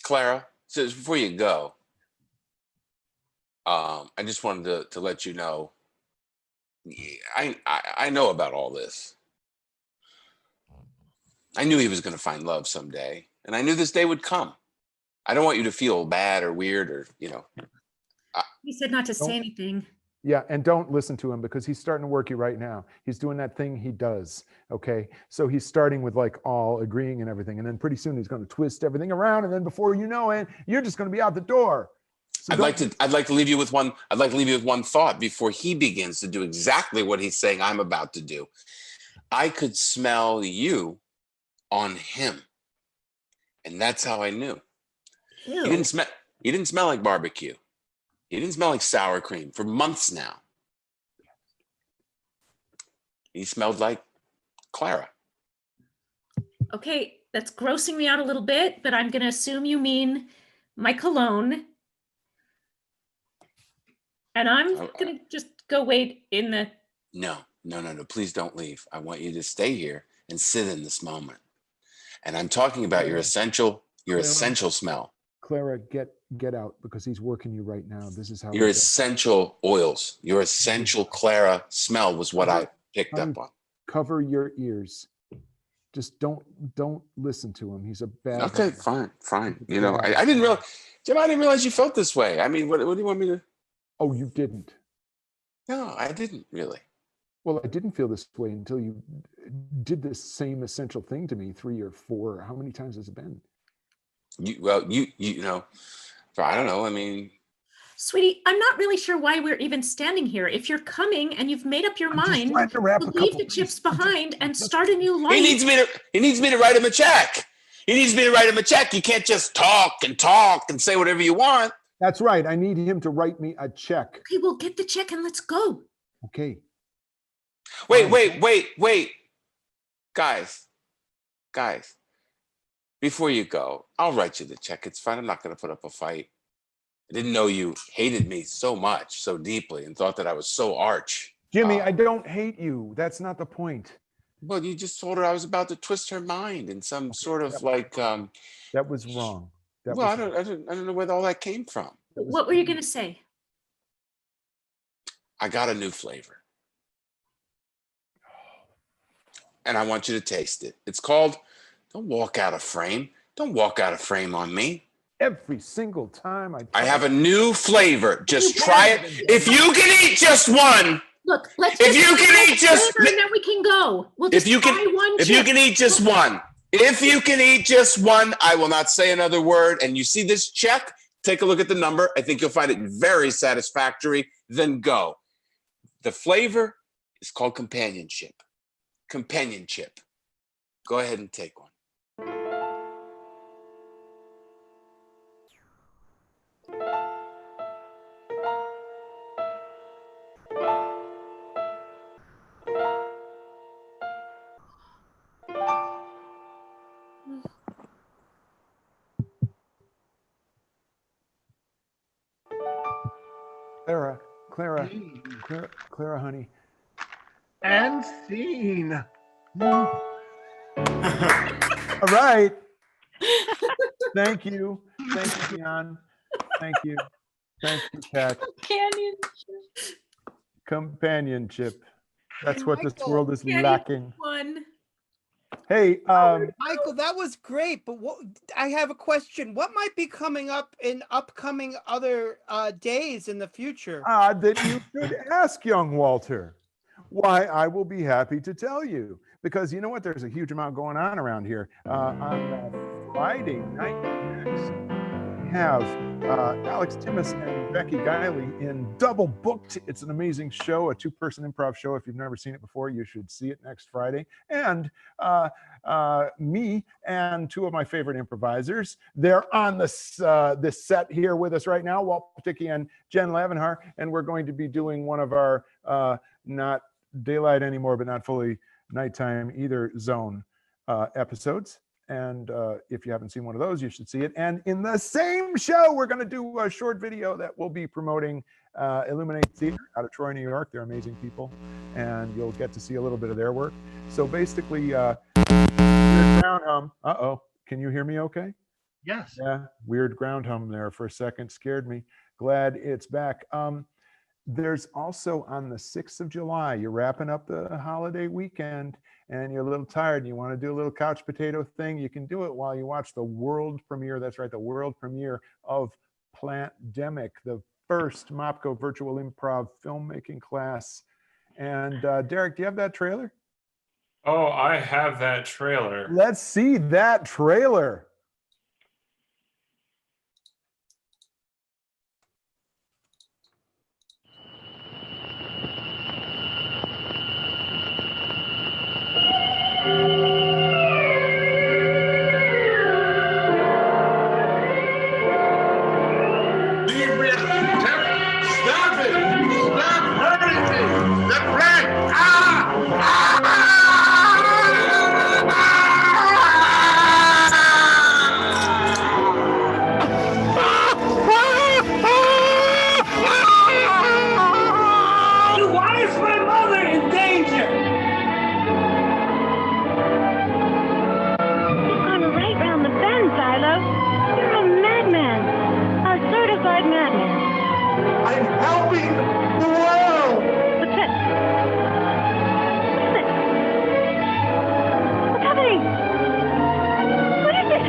Clara, so before you go, I just wanted to let you know, I know about all this. I knew he was going to find love someday, and I knew this day would come. I don't want you to feel bad or weird or, He said not to say Don't- anything. Yeah, and don't listen to him because he's starting to work you right now. He's doing that thing he does. Okay, so he's starting with like all agreeing and everything, and then pretty soon he's going to twist everything around, and then before you know it, you're just going to be out the door. So I'd like to leave you with one. I'd like to leave you with one thought before he begins to do exactly what he's saying I'm about to do. I could smell you on him, and that's how I knew. Ew. He didn't smell like barbecue. He didn't smell like sour cream for months now. He smelled like Clara. Okay, that's grossing me out a little bit, but I'm going to assume you mean my cologne. And I'm going to just go wait in the. No. Please don't leave. I want you to stay here and sit in this moment. And I'm talking about your essential smell. Clara, get out because he's working you right now. This is how Your he does. essential oils, your essential Clara smell was what I picked up on. Cover your ears. Just don't listen to him. He's a bad Okay, guy. fine. You know, I didn't realize, Jim, I didn't realize you felt this way. I mean, what do you want me to? Oh, you didn't. No, I didn't really. Well, I didn't feel this way until you did this same essential thing to me 3 or 4. How many times has it been? You know, I don't know. I mean, Sweetie, I'm not really sure why we're even standing here. If you're coming and you've made up your I'm just mind, trying to wrap a leave couple the chips pieces. behind and start a new life. he needs me to write him a check. He needs me to write him a check. You can't just talk and say whatever you want. That's right. I need him to write me a check. Okay, well, get the check and let's go. Okay. Wait. Guys, before you go, I'll write you the check. It's fine. I'm not going to put up a fight. I didn't know you hated me so much, so deeply, and thought that I was so arch. Jimmy, I don't hate you. That's not the point. Well, you just told her I was about to twist her mind in some sort of like. That was wrong. I don't know where all that came from. What were you going to say? I got a new flavor, and I want you to taste it. It's called. Don't walk out of frame. Don't walk out of frame on me. Every single time I have a new flavor. Just try it. If you can eat just one. Look, let's If just you can eat just and then we can go. We'll just if you can try one if you chip. can eat just one. If you can eat just one, I will not say another word. And you see this check? Take a look at the number. I think you'll find it very satisfactory. Then go. The flavor is called companionship. Companionship. Go ahead and take one. Clara, honey. And scene. All right. Thank you, Dion. Thank you, Kat. Companionship. That's what this world is lacking. One. Hey, Michael, that was great, but I have a question. What might be coming up in upcoming other days in the future? that you should ask young Walter. Why, I will be happy to tell you. Because you know what? There's a huge amount going on around here. On Friday night next, we have Alex Timmis and Becky Guiley in Double Booked. It's an amazing show, a 2-person improv show. If you've never seen it before, you should see it next Friday. And me and 2 of my favorite improvisers, they're on this set here with us right now, Walt Paticky and Jen Lavenhar, and we're going to be doing one of our not daylight anymore, but not fully nighttime either zone episodes. And if you haven't seen one of those, you should see it. And in the same show, we're going to do a short video that will be promoting Illuminate Theater out of Troy, New York. They're amazing people, and you'll get to see a little bit of their work. So basically, weird ground hum. Uh-oh, can you hear me okay? Yes. Yeah, weird ground hum there for a second, scared me. Glad it's back. There's also on the 6th of July, you're wrapping up the holiday weekend and you're a little tired and you want to do a little couch potato thing, you can do it while you watch the world premiere. That's right, the world premiere of Plantdemic, the first Mopco virtual improv filmmaking class. And Derek, do you have that trailer? Oh, I have that trailer. Let's see that trailer. Stop it! Stop hurting me! The prank! Why is my mother in danger? You've gone right round the bend, Silo. You're a madman. A certified madman. I'm helping the world! What's this? What's this? What's happening? What is this?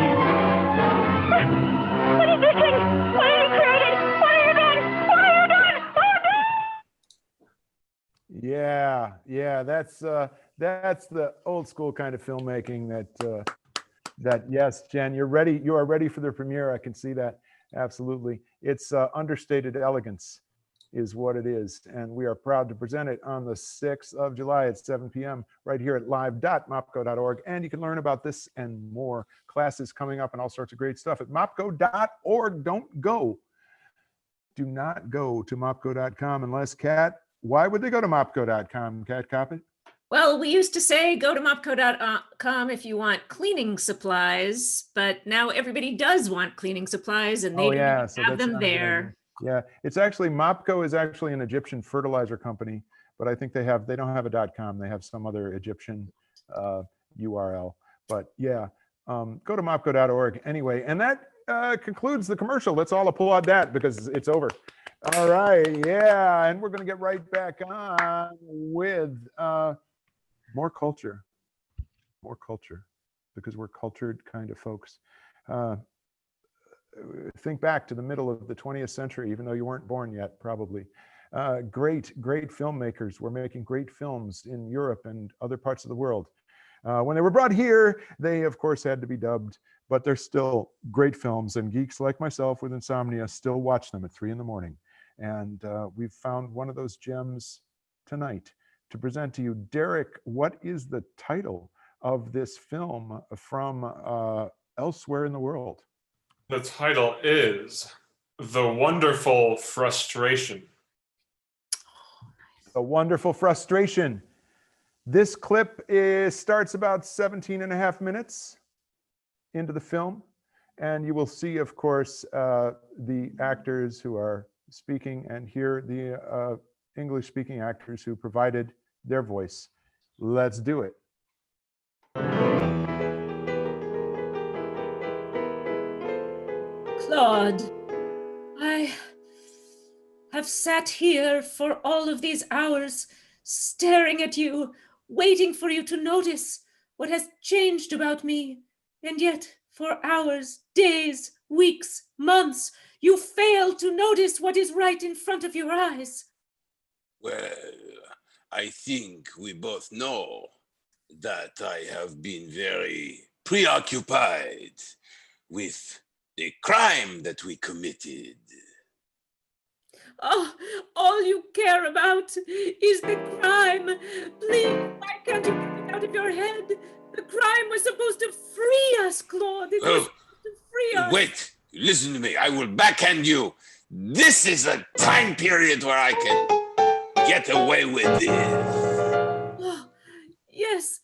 What is this thing? What have you created? What have you done? What have you done? What have you done? Yeah, that's the old school kind of filmmaking that yes, Jen, you are ready for the premiere. I can see that. Absolutely. It's understated elegance is what it is. And we are proud to present it on the 6th of July at 7 p.m. right here at live.mopco.org. And you can learn about this and more classes coming up and all sorts of great stuff at mopco.org. Do not go to mopco.com unless why would they go to mopco.com, Kat Coppett? Well, we used to say go to mopco.com if you want cleaning supplies, but now everybody does want cleaning supplies and they don't even So have that's them not a good there. idea. Yeah, it's actually Mopco is actually an Egyptian fertilizer company, but I think they don't have a .com. They have some other Egyptian URL. But yeah, go to mopco.org anyway. And that concludes the commercial. Let's all applaud that because it's over. All right, yeah, and we're going to get right back on with more culture, because we're cultured kind of folks. Think back to the middle of the 20th century, even though you weren't born yet, probably. Great filmmakers were making great films in Europe and other parts of the world. When they were brought here, they, of course, had to be dubbed, but they're still great films, and geeks like myself with insomnia still watch them at 3 a.m. And we've found one of those gems tonight to present to you. Derek, what is the title of this film from elsewhere in the world? The title is The Wonderful Frustration. A Wonderful Frustration. This clip starts about 17 and a half minutes into the film. And you will see, of course, the actors who are speaking and hear the English-speaking actors who provided their voice. Let's do it. Claude, I have sat here for all of these hours, staring at you, waiting for you to notice what has changed about me. And yet, for hours, days, weeks, months, you fail to notice what is right in front of your eyes. Well, I think we both know that I have been very preoccupied with the crime that we committed. Oh, all you care about is the crime. Please, why can't you get it out of your head? The crime was supposed to free us, Claude. It was supposed to free us. Wait, listen to me. I will backhand you. This is a time period where I can get away with this. Oh, Yes.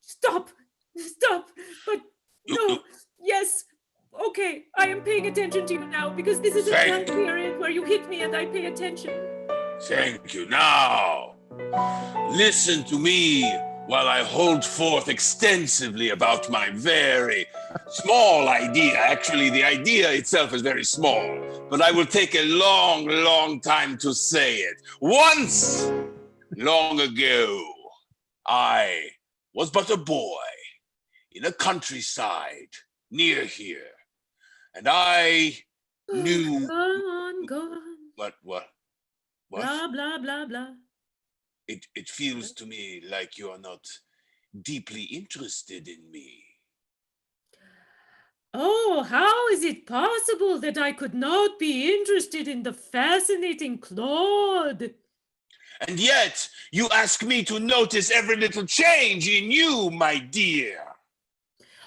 Stop. Stop. But no. Yes. Okay, I am paying attention to you now because this is a time Thank you. period where you hit me and I pay attention. Thank you. Now, listen to me while I hold forth extensively about my very small idea. Actually, the idea itself is very small, but I will take a long, long time to say it. Once, long ago, I was but a boy in a countryside near here, and I knew Go on, go on. what. Blah, blah, blah, blah. It feels to me like you are not deeply interested in me. Oh, how is it possible that I could not be interested in the fascinating Claude? And yet, you ask me to notice every little change in you, my dear.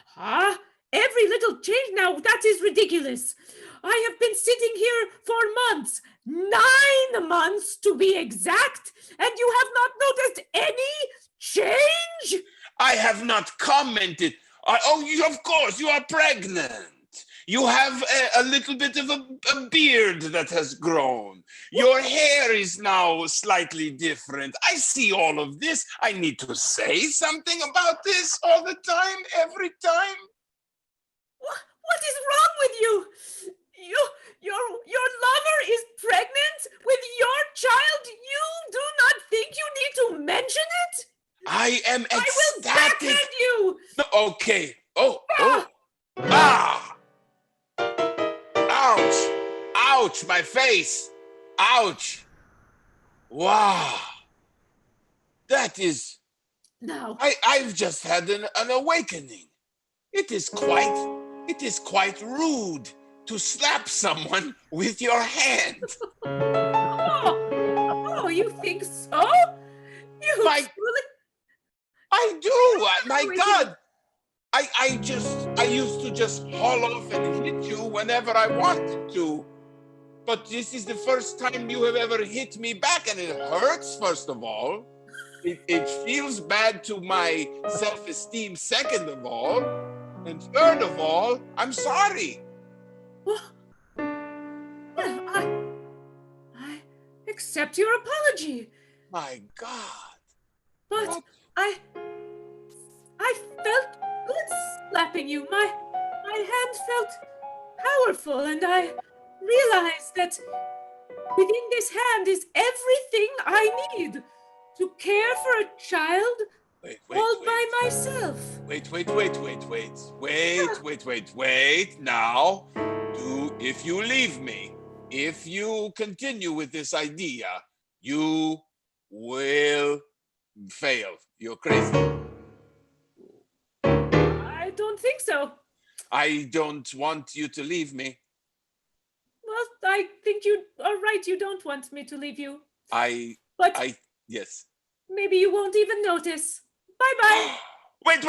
Huh? Every little change? Now, that is ridiculous. I have been sitting here for months, 9 months to be exact, and you have not noticed any change? I have not commented. Of course, you are pregnant. You have a little bit of a beard that has grown. Your hair is now slightly different. I see all of this. I need to say something about this all the time, every time. What is wrong with you? Your lover is pregnant with your child. You do not think you need to mention it? I am ecstatic. I will backhand you. No, okay. Ah! Ouch! Ouch! My face! Ouch! Wow! That is. No. I've just had an awakening. It is quite rude to slap someone with your hand. Oh, you think so? I do. My God. I used to just haul off and hit you whenever I wanted to. But this is the first time you have ever hit me back, and it hurts, first of all. It feels bad to my self-esteem, second of all. And third of all, I'm sorry. I accept your apology. My God. But I felt good slapping you. My hand felt powerful, and I realized that within this hand is everything I need to care for a child all by myself. Wait. Now, if you leave me, if you continue with this idea, you will fail. You're crazy. I don't think so. I don't want you to leave me. Well, I think you are right. You don't want me to leave you. Yes. Maybe you won't even notice. Bye-bye. Wait.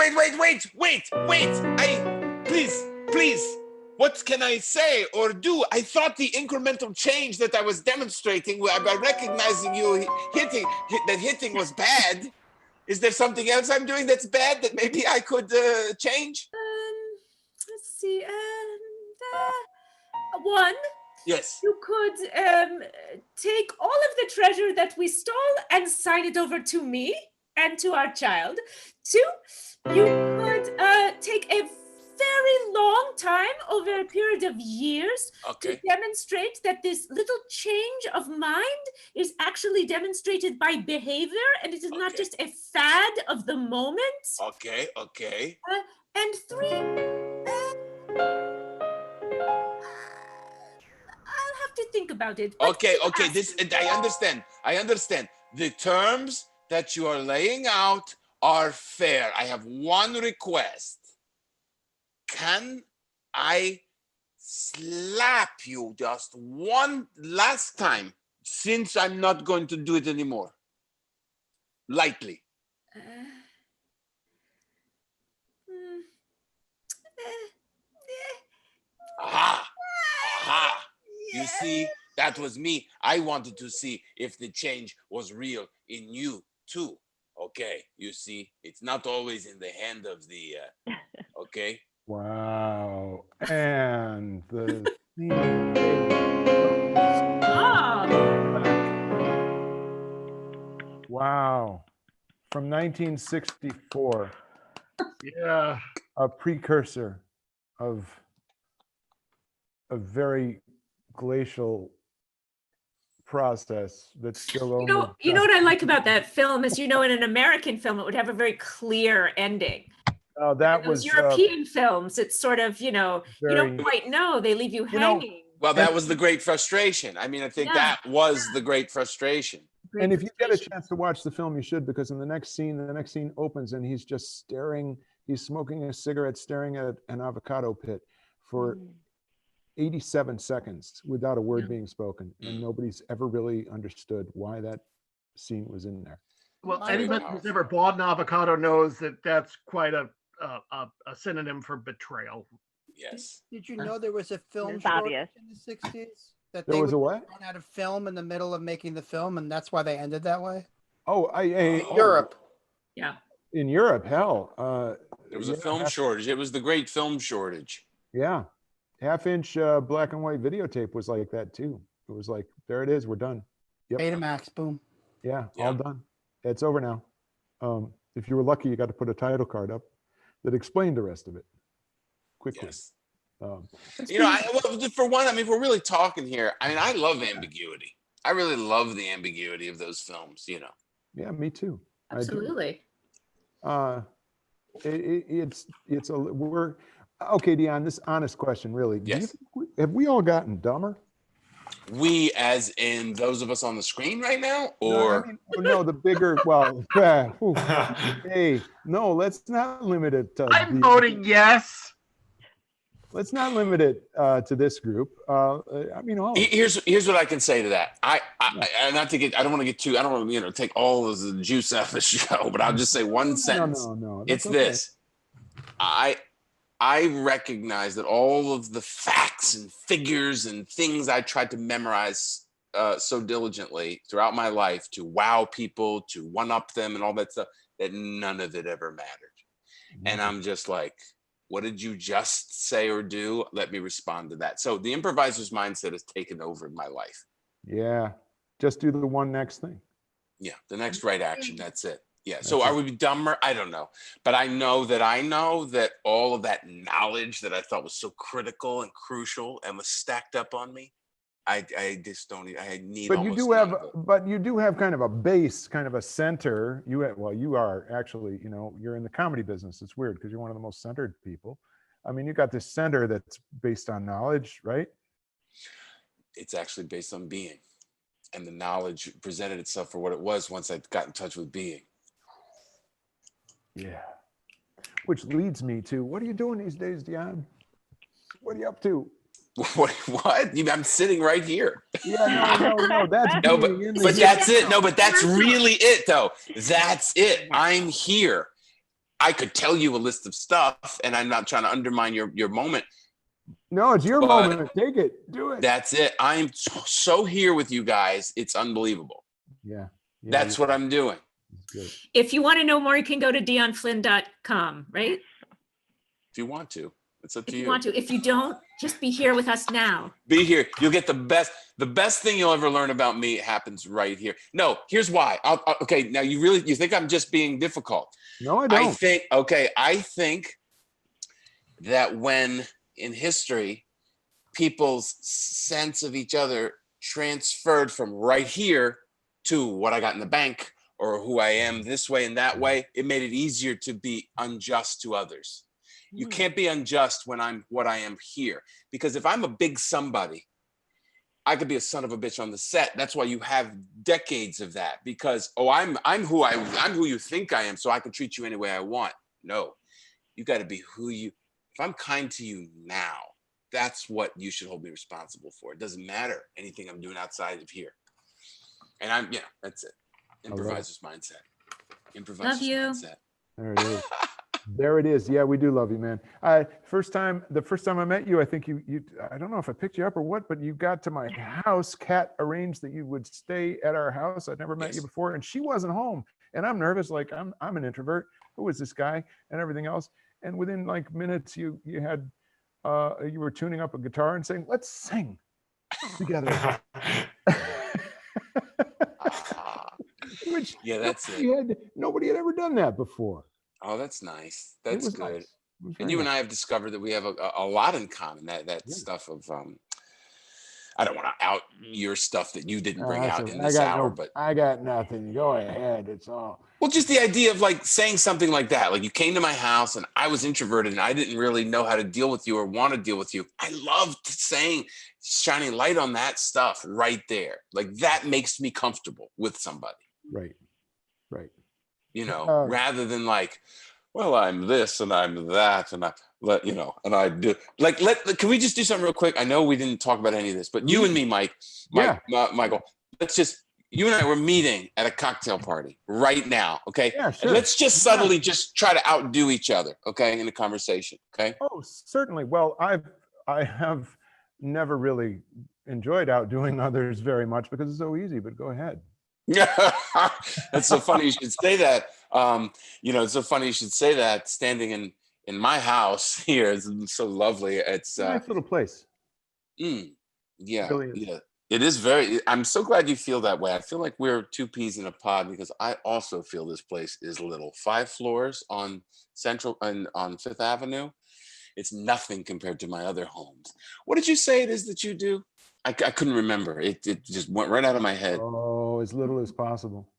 Please. What can I say or do? I thought the incremental change that I was demonstrating by recognizing you hitting was bad. Is there something else I'm doing that's bad that maybe I could change? Let's see. One. Yes. You could take all of the treasure that we stole and sign it over to me and to our child. 2, you could take a very long time over a period of years to demonstrate that this little change of mind is actually demonstrated by behavior and it is not just a fad of the moment. Okay. And 3, I'll have to think about it. Okay. I understand. The terms that you are laying out are fair. I have one request. Can I slap you just one last time, since I'm not going to do it anymore? Lightly. Aha! You see, that was me. I wanted to see if the change was real in you too. Okay, you see, it's not always in the hand of the, okay? Wow. And the wow. From 1964, Yeah. a precursor of a very glacial process that's still only You know what I like about that film is, in an American film, it would have a very clear ending. that Those was European films, it's sort of, you very, don't quite know. They leave you hanging. Well, that was the great frustration. I mean, I think Yeah. that was the great frustration. Great and if you get a frustration. chance to watch the film, you should, because in the next scene opens and he's just staring, he's smoking a cigarette, staring at an avocado pit for 87 seconds without a word being spoken. And nobody's ever really understood why that scene was in there. Well, anybody who's ever bought an avocado knows that that's quite a synonym for betrayal. Yes. Did you know there was a film It's shortage obvious. in the 60s? That There they was a would what? run out of film in the middle of making the film, and that's why they ended that way? Oh, Europe. Yeah. In Europe, hell. There was a film shortage. It was the great film shortage. Yeah. Half-inch black and white videotape was like that too. It was like, there it is, we're done. Yep. Betamax, boom. Yeah, all done. It's over now. If you were lucky, you got to put a title card up that explained the rest of it quickly. Yes. Well, for one, I mean, if we're really talking here, I mean, I love ambiguity. I really love the ambiguity of those films, Yeah, me too. Absolutely. We're okay, Dion. This honest question, really. Yes. Have we all gotten dumber? We, as in those of us on the screen right now, or no, the bigger. Well, hey, no, let's not limit it. I'm voting yes. Let's not limit it to this group. I mean, all. Here's what I can say to that. I not to get. I don't want to get too. I don't want to take all of the juice out of the show, but I'll just say one sentence. No. It's this. I recognize that all of the facts and figures and things I tried to memorize so diligently throughout my life to wow people, to one up them, and all that stuff, that none of it ever mattered. Mm-hmm. And I'm just like, what did you just say or do? Let me respond to that. So the improviser's mindset has taken over in my life. Yeah. Just do the one next thing. Yeah. The next right action. That's it. Yeah. So are we dumber? I don't know. But I know that all of that knowledge that I thought was so critical and crucial and was stacked up on me, I just don't. I need. But you do have kind of a base, kind of a center. You are actually, you're in the comedy business. It's weird because you're one of the most centered people. I mean, you got this center that's based on knowledge, right? It's actually based on being, and the knowledge presented itself for what it was once I got in touch with being. Yeah. Which leads me to, what are you doing these days, Dion? What are you up to? What? I'm sitting right here. Yeah, no. That's but that's it. No, but that's really it, though. That's it. I'm here. I could tell you a list of stuff, and I'm not trying to undermine your moment. No, it's your moment. Take it. Do it. That's it. I'm so here with you guys. It's unbelievable. Yeah. That's what I'm doing. Good. If you want to know more, you can go to dionflynn.com, right? If you want to. It's up to you. If you want to. If you don't, just be here with us now. Be here. You'll get the best. The best thing you'll ever learn about me happens right here. No, here's why. Okay, now you think I'm just being difficult. No, I don't. I think that when in history, people's sense of each other transferred from right here to what I got in the bank or who I am this way and that way, it made it easier to be unjust to others. You can't be unjust when I'm what I am here. Because if I'm a big somebody, I could be a son of a bitch on the set. That's why you have decades of that. Because, I'm who you think I am, so I can treat you any way I want. No, you got to be if I'm kind to you now, that's what you should hold me responsible for. It doesn't matter anything I'm doing outside of here. And that's it. Improviser's mindset. Improviser's mindset. There it is. There it is. Yeah, we do love you, man. The first time I met you, I think you I don't know if I picked you up or what, but you got to my house. Kat arranged that you would stay at our house. I'd never met you before, and she wasn't home. And I'm nervous, like I'm an introvert. Who is this guy and everything else? And within like minutes, you were tuning up a guitar and saying, let's sing together. Which Yeah, that's it. nobody had ever done that before. Oh, that's nice. It That's was good. nice. It was And very you and nice. I have discovered that we have a lot in common. That Yeah. stuff of I don't want to out your stuff that you didn't bring That's out okay. in this hour, but I got nothing. Go ahead. It's all. well, just the idea of like saying something like that. Like you came to my house and I was introverted and I didn't really know how to deal with you or want to deal with you. I loved saying, shining light on that stuff right there. Like that makes me comfortable with somebody. Right. Right. You know, rather than like, well, I'm this and I'm that and I let you know, and I do like can we just do something real quick? I know we didn't talk about any of this, but you and me, Michael, let's just you and I were meeting at a cocktail party right now, okay? Yeah, sure. And let's just subtly just try to outdo each other, okay, in the conversation, okay? Oh, certainly. Well, I have never really enjoyed outdoing others very much because it's so easy, but go ahead. That's so funny you should say that. It's so funny you should say that. Standing in my house here is so lovely. It's a nice little place. Yeah, Really is. yeah. It is very. I'm so glad you feel that way. I feel like we're two peas in a pod because I also feel this place is little. 5 floors on Central and on Fifth Avenue. It's nothing compared to my other homes. What did you say it is that you do? I couldn't remember. It just went right out of my head. Oh, as little as possible.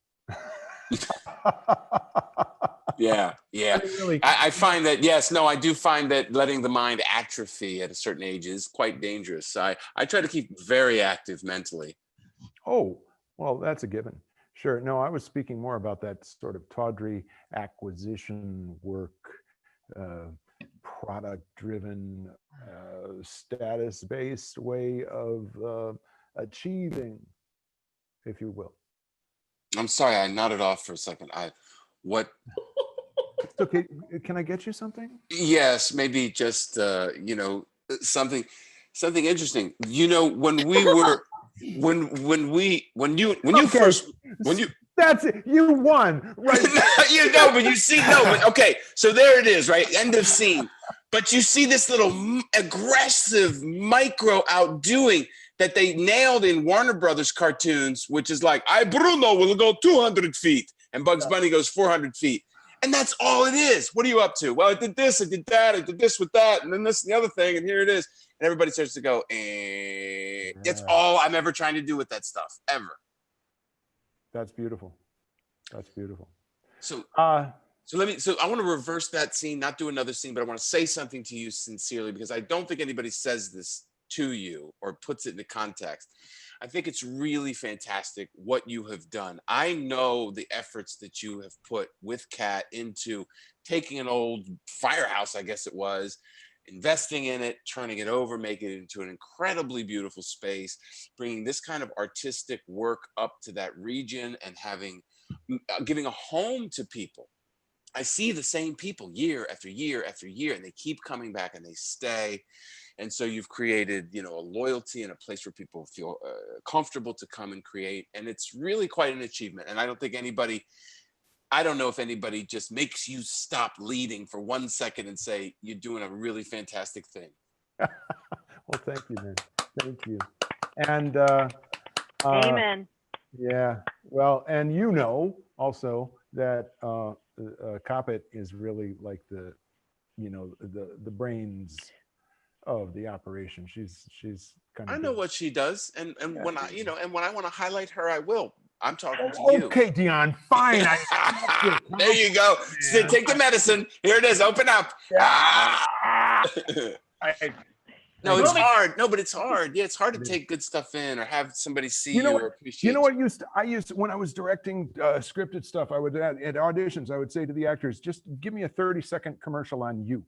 Yeah. Really, I find that, yes, no, I do find that letting the mind atrophy at a certain age is quite dangerous. I try to keep very active mentally. Oh, well, that's a given. Sure. No, I was speaking more about that sort of tawdry acquisition work, product-driven, status-based way of achieving, if you will. I'm sorry, I nodded off for a second. What? It's okay. Can I get you something? Yes, maybe just something interesting. You know, when we were when you first that's it. You won, right? But you see, okay. So there it is, right? End of scene. But you see this little aggressive micro outdoing that they nailed in Warner Brothers cartoons, which is like, Bruno will go 200 feet, and Bugs Bunny goes 400 feet. And that's all it is. What are you up to? Well, I did this, I did that, I did this with that, and then this and the other thing, and here it is. And everybody starts to go, It's all I'm ever trying to do with that stuff, ever. That's beautiful. That's beautiful. So I want to reverse that scene, not do another scene, but I want to say something to you sincerely because I don't think anybody says this to you or puts it into context. I think it's really fantastic what you have done. I know the efforts that you have put with Kat into taking an old firehouse, I guess it was, investing in it, turning it over, making it into an incredibly beautiful space, bringing this kind of artistic work up to that region and giving a home to people. I see the same people year after year after year, and they keep coming back and they stay. And so you've created, a loyalty and a place where people feel comfortable to come and create. And it's really quite an achievement. And I don't know if anybody just makes you stop leading for 1 second and say, you're doing a really fantastic thing. Well, thank you, man. Thank you. And Amen. Yeah. Well, and also that Coppet is really like the brains of the operation. She's kind of. I know what she does, and when I want to highlight her, I will. I'm talking to you. Okay, Dion. Fine. There you go. Take the medicine. Here it is. Open up. No, it's hard. No, but it's hard. Yeah, it's hard to take good stuff in or have somebody see you or appreciate. You know what I used when I was directing scripted stuff, I would at auditions, I would say to the actors, just give me a 30-second commercial on you.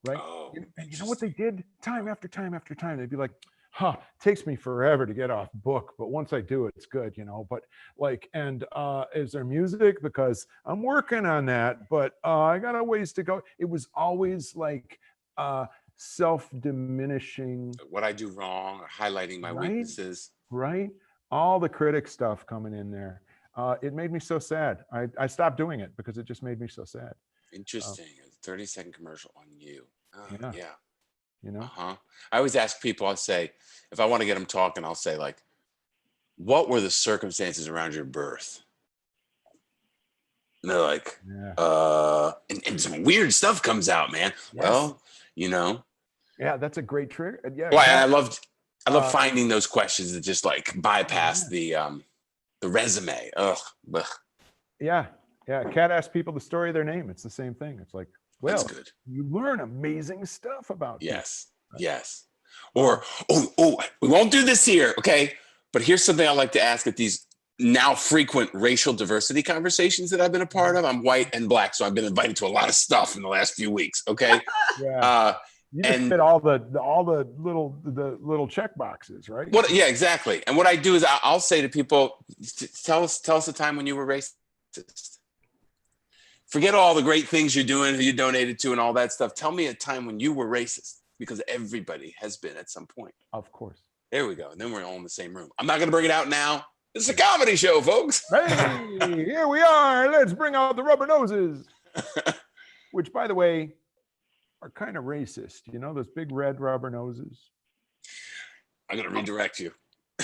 Right? Oh, and you know what they did time after time after time? They'd be like, takes me forever to get off book, but once I do, it's good, but is there music? Because I'm working on that, but I got a ways to go. It was always like self-diminishing. What I do wrong or highlighting my weaknesses. Right? All the critic stuff coming in there. it made me so sad. I stopped doing it because it just made me so sad. Interesting. A 30-second commercial on you. Oh, Yeah. yeah. You know? Uh-huh. I always ask people, I'll say, if I want to get them talking, I'll say, like, what were the circumstances around your birth? And they're like, Yeah. And some weird stuff comes out, man. Yes. Well, you know. Yeah, that's a great trigger. Yeah. Well, Kat, I love finding those questions that just like bypass the resume. Ugh. Ugh. Yeah. Kat asks people the story of their name. It's the same thing. It's like, well, That's good. you learn amazing stuff about people. Yes. Or we won't do this here, okay? But here's something I like to ask at these now frequent racial diversity conversations that I've been a part of. I'm white and black, so I've been invited to a lot of stuff in the last few weeks. Okay. Yeah. You just fit all the little check boxes, right? Yeah, exactly. And what I do is I'll say to people, tell us a time when you were racist. Forget all the great things you're doing, who you donated to, and all that stuff. Tell me a time when you were racist, because everybody has been at some point. Of course. There we go. And then we're all in the same room. I'm not going to bring it out now. It's a comedy show, folks. Hey, here we are. Let's bring out the rubber noses. Which, by the way, are kind of racist. You know, those big red rubber noses. I'm going to redirect you.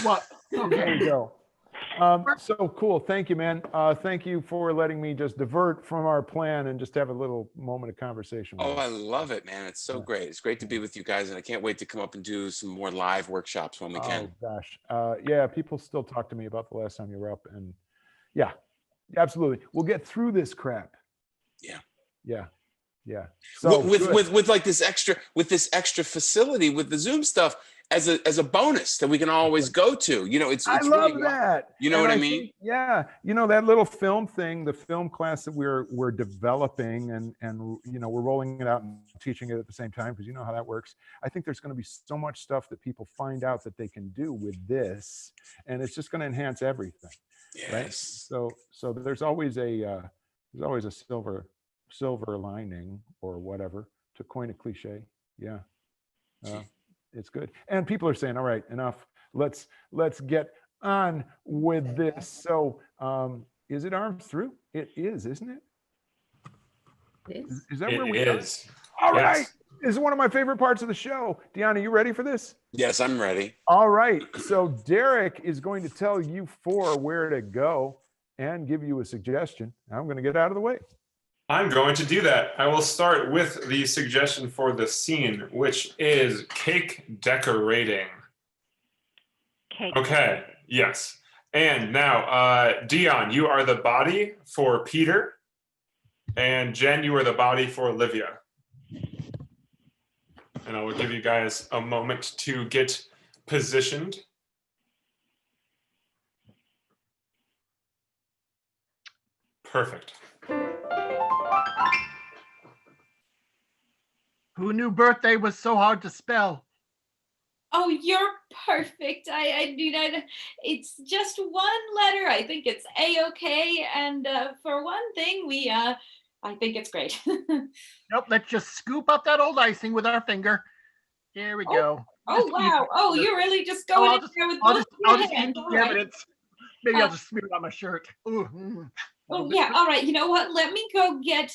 What? Okay. There you go. So cool. Thank you, man. Thank you for letting me just divert from our plan and just have a little moment of conversation. Oh, I love it, man. It's so great. It's great to be with you guys. And I can't wait to come up and do some more live workshops when we can. Oh, gosh. Yeah, people still talk to me about the last time you were up. And yeah, absolutely. We'll get through this crap. Yeah. So with like this extra facility with the Zoom stuff as a bonus that we can always go to. You know, it's I love really that. You know what I mean? Yeah. You know, that little film thing, the film class that we're developing and you know, we're rolling it out and teaching it at the same time, because you know how that works. I think there's going to be so much stuff that people find out that they can do with this, and it's just going to enhance everything. Yes. Right? So there's always a silver lining, or whatever, to coin a cliche. Yeah. It's good. And people are saying, all right, enough. Let's get on with this. So is it arms through? It is, isn't it? Is that where we are? All right. This is one of my favorite parts of the show. Dion, are you ready for this? Yes, I'm ready. All right. So Derek is going to tell you four where to go and give you a suggestion. I'm going to get out of the way. I'm going to do that. I will start with the suggestion for the scene, which is cake decorating. Cake. Okay, yes. And now, Dion, you are the body for Peter. And Jen, you are the body for Olivia. And I will give you guys a moment to get positioned. Perfect. Who knew birthday was so hard to spell? Oh, you're perfect. It's just one letter. I think it's A-OK. And for one thing, I think it's great. Nope, let's just scoop up that old icing with our finger. There we go. Oh, wow. Oh, you're really just going in there with both I'll your just hands. eat All the right. evidence. Maybe I'll just smear it on my shirt. Ooh, Oh, yeah. All right. You know what? Let me go get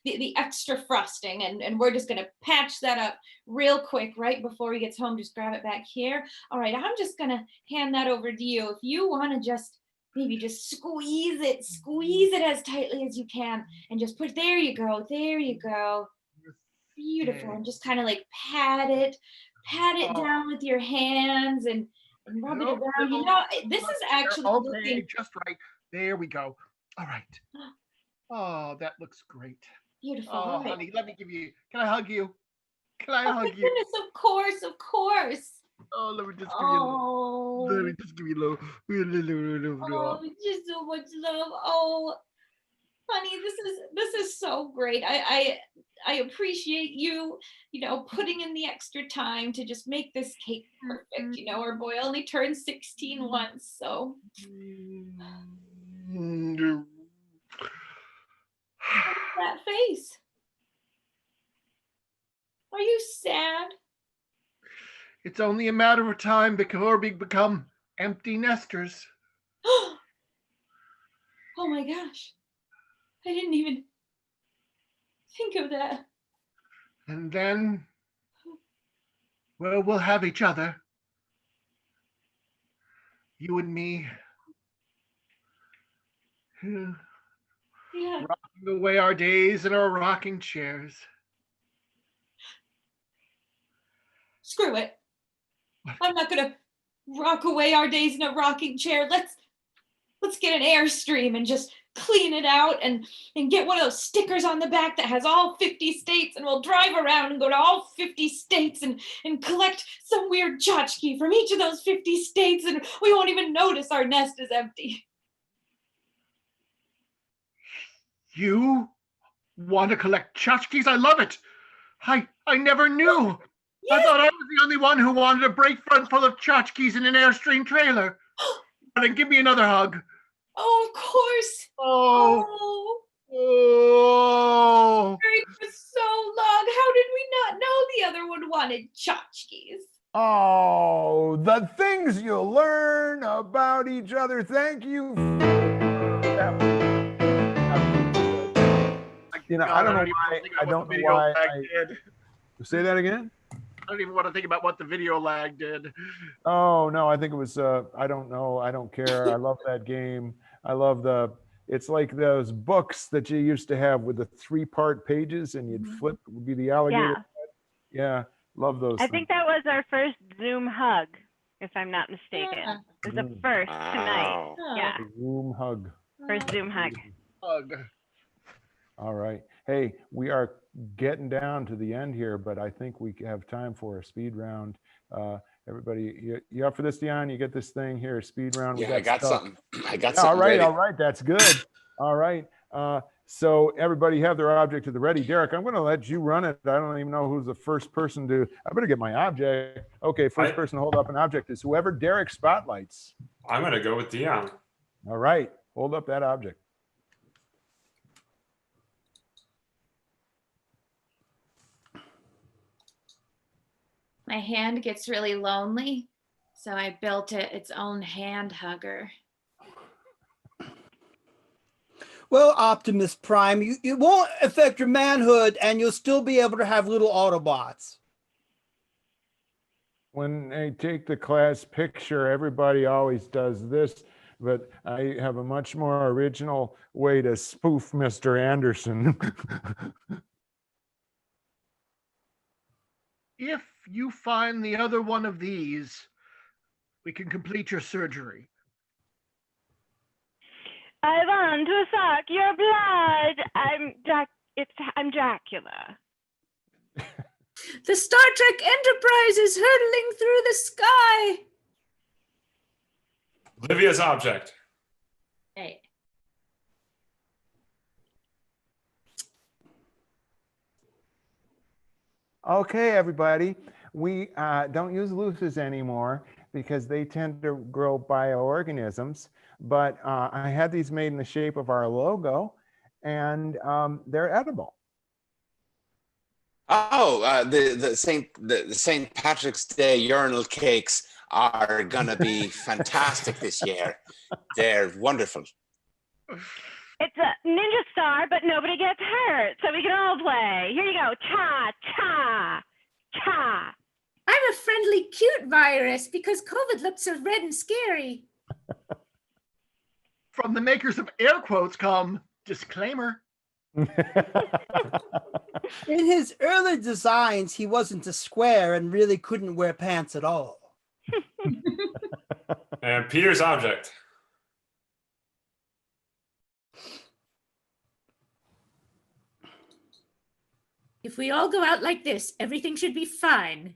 the extra frosting, and we're just going to patch that up real quick right before he gets home. Just grab it back here. All right. I'm just going to hand that over to you. If you want to just maybe just squeeze it as tightly as you can, and just put, there you go. There you go. Beautiful. And just kind of like pat it down with your hands and rub it around. You know, this is actually okay, just right. There we go. All right. Oh, that looks great. Beautiful. Oh, right. Honey, let me give you. Can I hug you? Can I Oh, hug my you? goodness, of course. Oh, let me just give you a little. Let me just give you a little. Oh, just so much love. Oh, honey, this is so great. I appreciate you, putting in the extra time to just make this cake perfect. You know, our boy only turned 16 once, so. That face. Are you sad? It's only a matter of time before we become empty nesters. Oh my gosh. I didn't even think of that. And then, well, we'll have each other. You and me. Yeah. Rocking away our days in our rocking chairs. Screw it. I'm not gonna rock away our days in a rocking chair. Let's get an Airstream and just clean it out and get one of those stickers on the back that has all 50 states, and we'll drive around and go to all 50 states and collect some weird tchotchke from each of those 50 states, and we won't even notice our nest is empty. You want to collect tchotchkes? I love it. I never knew. Yes. I thought I was the only one who wanted a break front full of tchotchkes in an Airstream trailer. Then give me another hug. Oh, of course. Oh. Married for so long. How did we not know the other one wanted tchotchkes? Oh, the things you'll learn about each other. Thank you. You know, I don't know why. I don't know why. Say that again. I don't even want to think about what the video lag did. Oh no, I think it was. I don't know. I don't care. I love that game. I love the. It's like those books that you used to have with the 3-part pages, and you'd flip. It would be the alligator. Yeah, love those. I think that was our first Zoom hug, if I'm not mistaken. Yeah. It was the first tonight. Yeah, Zoom hug. first Zoom hug. All right. Hey, we are getting down to the end here, but I think we have time for a speed round. Everybody, you up for this, Dion? You get this thing here, speed round. Yeah, I got stuff. something. I got something. All right. That's good. All right. So everybody have their object to the ready. Derek, I'm going to let you run it. I don't even know who's the first person to. I better get my object. Okay, first person to hold up an object is whoever Derek spotlights. I'm going to go with Dion. All right. Hold up that object. My hand gets really lonely, so I built it its own hand hugger. Well, Optimus Prime, it won't affect your manhood, and you'll still be able to have little Autobots. When they take the class picture, everybody always does this, but I have a much more original way to spoof Mr. Anderson. If you find the other one of these, we can complete your surgery. I want to suck your blood. I'm Dracula. The Star Trek Enterprise is hurtling through the sky. Olivia's object. Hey. Okay, everybody, we don't use loofahs anymore because they tend to grow bioorganisms, but I had these made in the shape of our logo, and they're edible. Oh, the St. Patrick's Day urinal cakes are gonna be fantastic this year. They're wonderful. It's a ninja star, but nobody gets hurt, so we can all play. Here you go. Cha, cha, cha. I'm a friendly, cute virus because COVID looks so red and scary. From the makers of air quotes come disclaimer. In his early designs, he wasn't a square and really couldn't wear pants at all. And Peter's object. If we all go out like this, everything should be fine.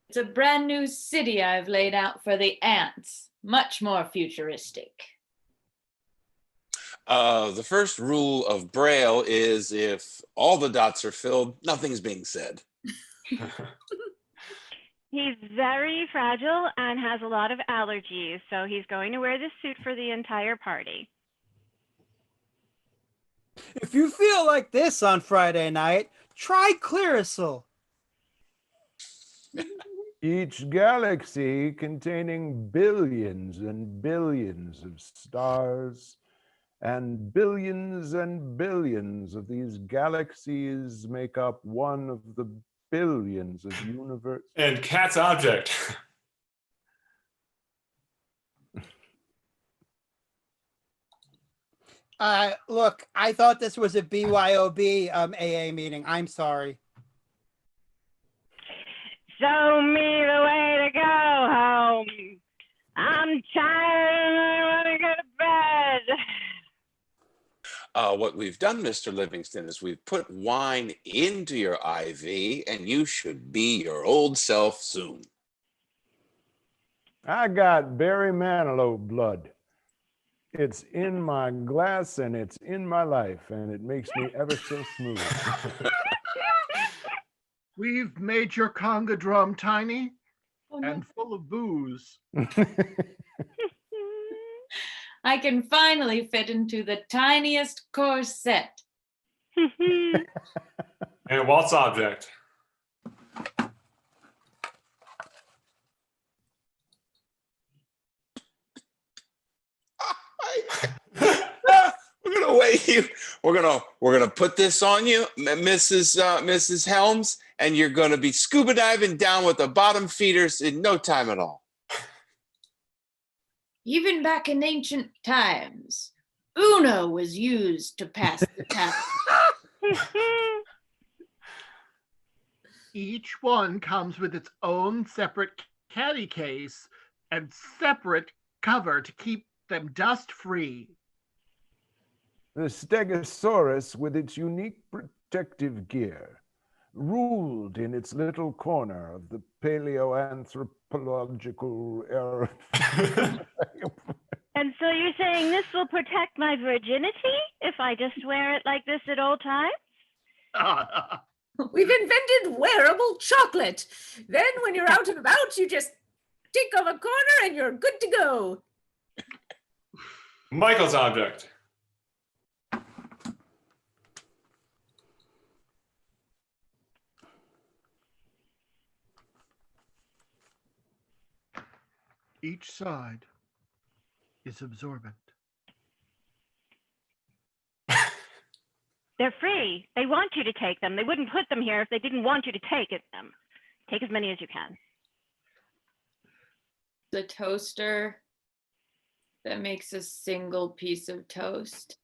It's a brand new city I've laid out for the ants. Much more futuristic. The first rule of Braille is if all the dots are filled, nothing's being said. He's very fragile and has a lot of allergies, so he's going to wear this suit for the entire party. If you feel like this on Friday night, try Clearasil. Each galaxy containing billions and billions of stars, and billions of these galaxies make up one of the billions of universe. And Cat's object. Look, I thought this was a BYOB AA meeting. I'm sorry. Show me the way to go home. I'm tired and I want to go to bed. What we've done, Mr. Livingston, is we've put wine into your IV, and you should be your old self soon. I got Barry Manilow blood. It's in my glass and it's in my life, and it makes me ever so smooth. We've made your conga drum tiny Oh, no. and full of booze. I can finally fit into the tiniest corset. And Walt's object. We're gonna weigh you. We're gonna put this on you, Mrs. Helms, and you're gonna be scuba diving down with the bottom feeders in no time at all. Even back in ancient times, Uno was used to pass the time. Each one comes with its own separate caddy case and separate cover to keep them dust free. The Stegosaurus, with its unique protective gear, ruled in its little corner of the paleoanthropological era. And so you're saying this will protect my virginity if I just wear it like this at all times? We've invented wearable chocolate. Then when you're out and about, you just tick off a corner and you're good to go. Michael's object. Each side is absorbent. They're free. They want you to take them. They wouldn't put them here if they didn't want you to take them. Take as many as you can. The toaster that makes a single piece of toast.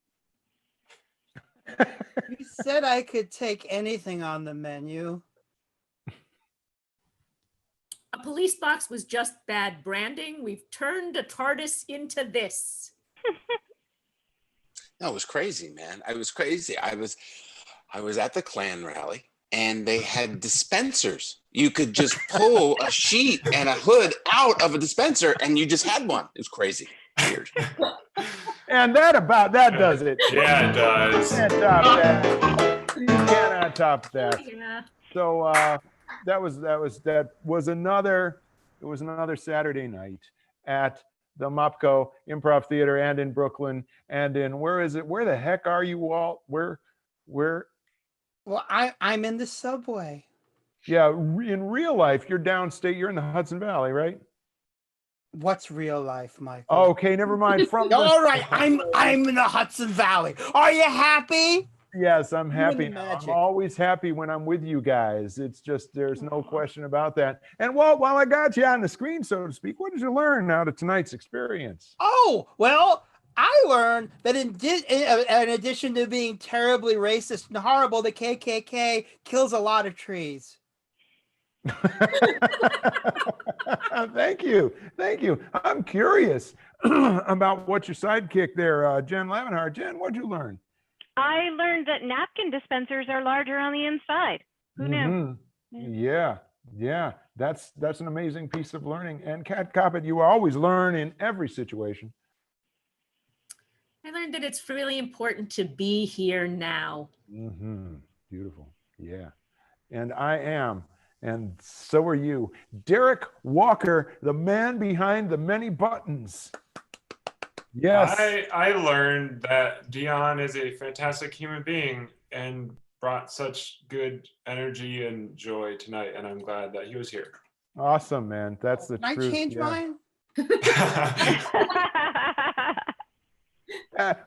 You said I could take anything on the menu. A police box was just bad branding. We've turned a TARDIS into this. No, it was crazy, man. I was crazy. I was at the Klan rally, and they had dispensers. You could just pull a sheet and a hood out of a dispenser, and you just had one. It was crazy. Weird. And that does it. Yeah, it does. You can't top that. You cannot top that. Yeah. So that was another Saturday night at the Mopco Improv Theater, and in Brooklyn, and in where the heck are you, Walt? Where? Well, I'm in the subway. Yeah, in real life, you're downstate. You're in the Hudson Valley, right? What's real life, Michael? Okay, never mind. All right, I'm in the Hudson Valley. Are you happy? Yes, I'm happy. the I'm magic. always happy when I'm with you guys. It's just, there's no question about that. And Walt, while I got you on the screen, so to speak, what did you learn out of tonight's experience? Oh, well, I learned that in addition to being terribly racist and horrible, the KKK kills a lot of trees. Thank you. I'm curious about what your sidekick there, Jen Lavenhart. Jen, what'd you learn? I learned that napkin dispensers are larger on the inside. Who knew? Yeah. That's an amazing piece of learning. And Kat Coppett, you always learn in every situation. I learned that it's really important to be here now. Beautiful. Yeah. And I am. And so are you. Derek Walker, the man behind the many buttons. Yes. I learned that Dion is a fantastic human being and brought such good energy and joy tonight, and I'm glad that he was here. Awesome, man. That's the Can I truth. change yeah. mine?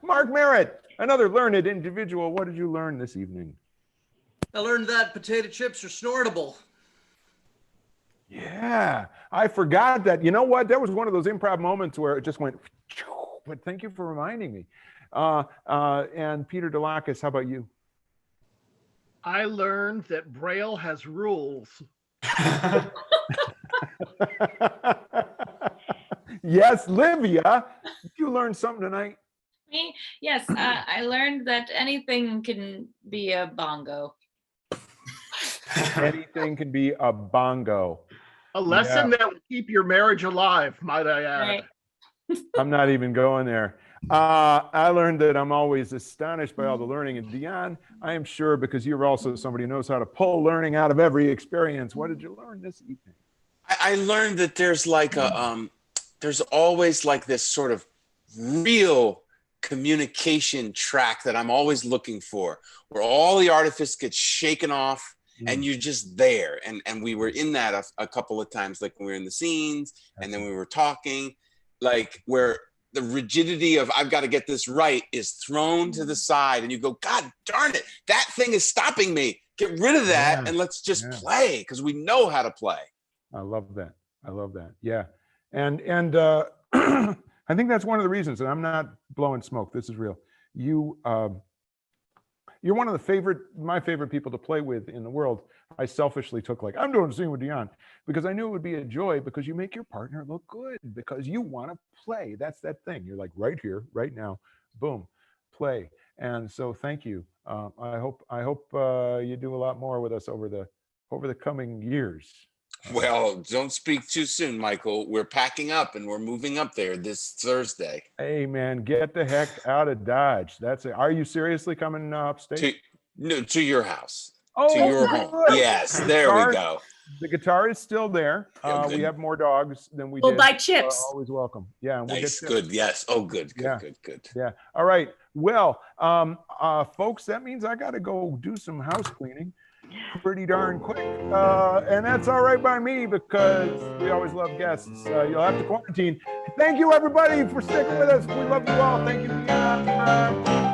Mark Merritt, another learned individual. What did you learn this evening? I learned that potato chips are snortable. Yeah, I forgot that. You know what? That was one of those improv moments where it just went, but thank you for reminding me. And Peter Delacus, how about you? I learned that Braille has rules. Yes, Livia, did you learn something tonight? Me? Yes, I learned that anything can be a bongo. Anything can be a bongo. A lesson that would keep your marriage alive, might I add. Right. I'm not even going there. I learned that I'm always astonished by all the learning. And Dion, I am sure because you're also somebody who knows how to pull learning out of every experience. What did you learn this evening? I learned that there's like there's always like this sort of real communication track that I'm always looking for, where all the artifice gets shaken off and you're just there. And we were in that a couple of times, like when we were in the scenes and then we were talking, like where the rigidity of I've got to get this right is thrown to the side and you go, God darn it, that thing is stopping me. Get rid of that and let's just play because we know how to play. I love that. I love that. Yeah. And I think that's one of the reasons, and I'm not blowing smoke. This is real. You're one of my favorite people to play with in the world. I selfishly took like, I'm doing a scene with Dion because I knew it would be a joy because you make your partner look good because you want to play. That's that thing. You're like right here, right now, boom, play. And so thank you. I hope you do a lot more with us over the coming years. Well, don't speak too soon, Michael. We're packing up and we're moving up there this Thursday. Hey, man, get the heck out of Dodge. That's it. Are you seriously coming upstate? To your house. Oh, to your home. good. Yes, there we go. The guitar is still there. Yeah, we have more dogs than we We'll did. buy chips. Always welcome. Yeah, and we'll Nice, get chips. good, yes. Oh, good. Yeah. All right. Well, folks, that means I got to go do some house cleaning pretty darn quick. And that's all right by me because we always love guests. You'll have to quarantine. Thank you, everybody, for sticking with us. We love you all. Thank you, Dion.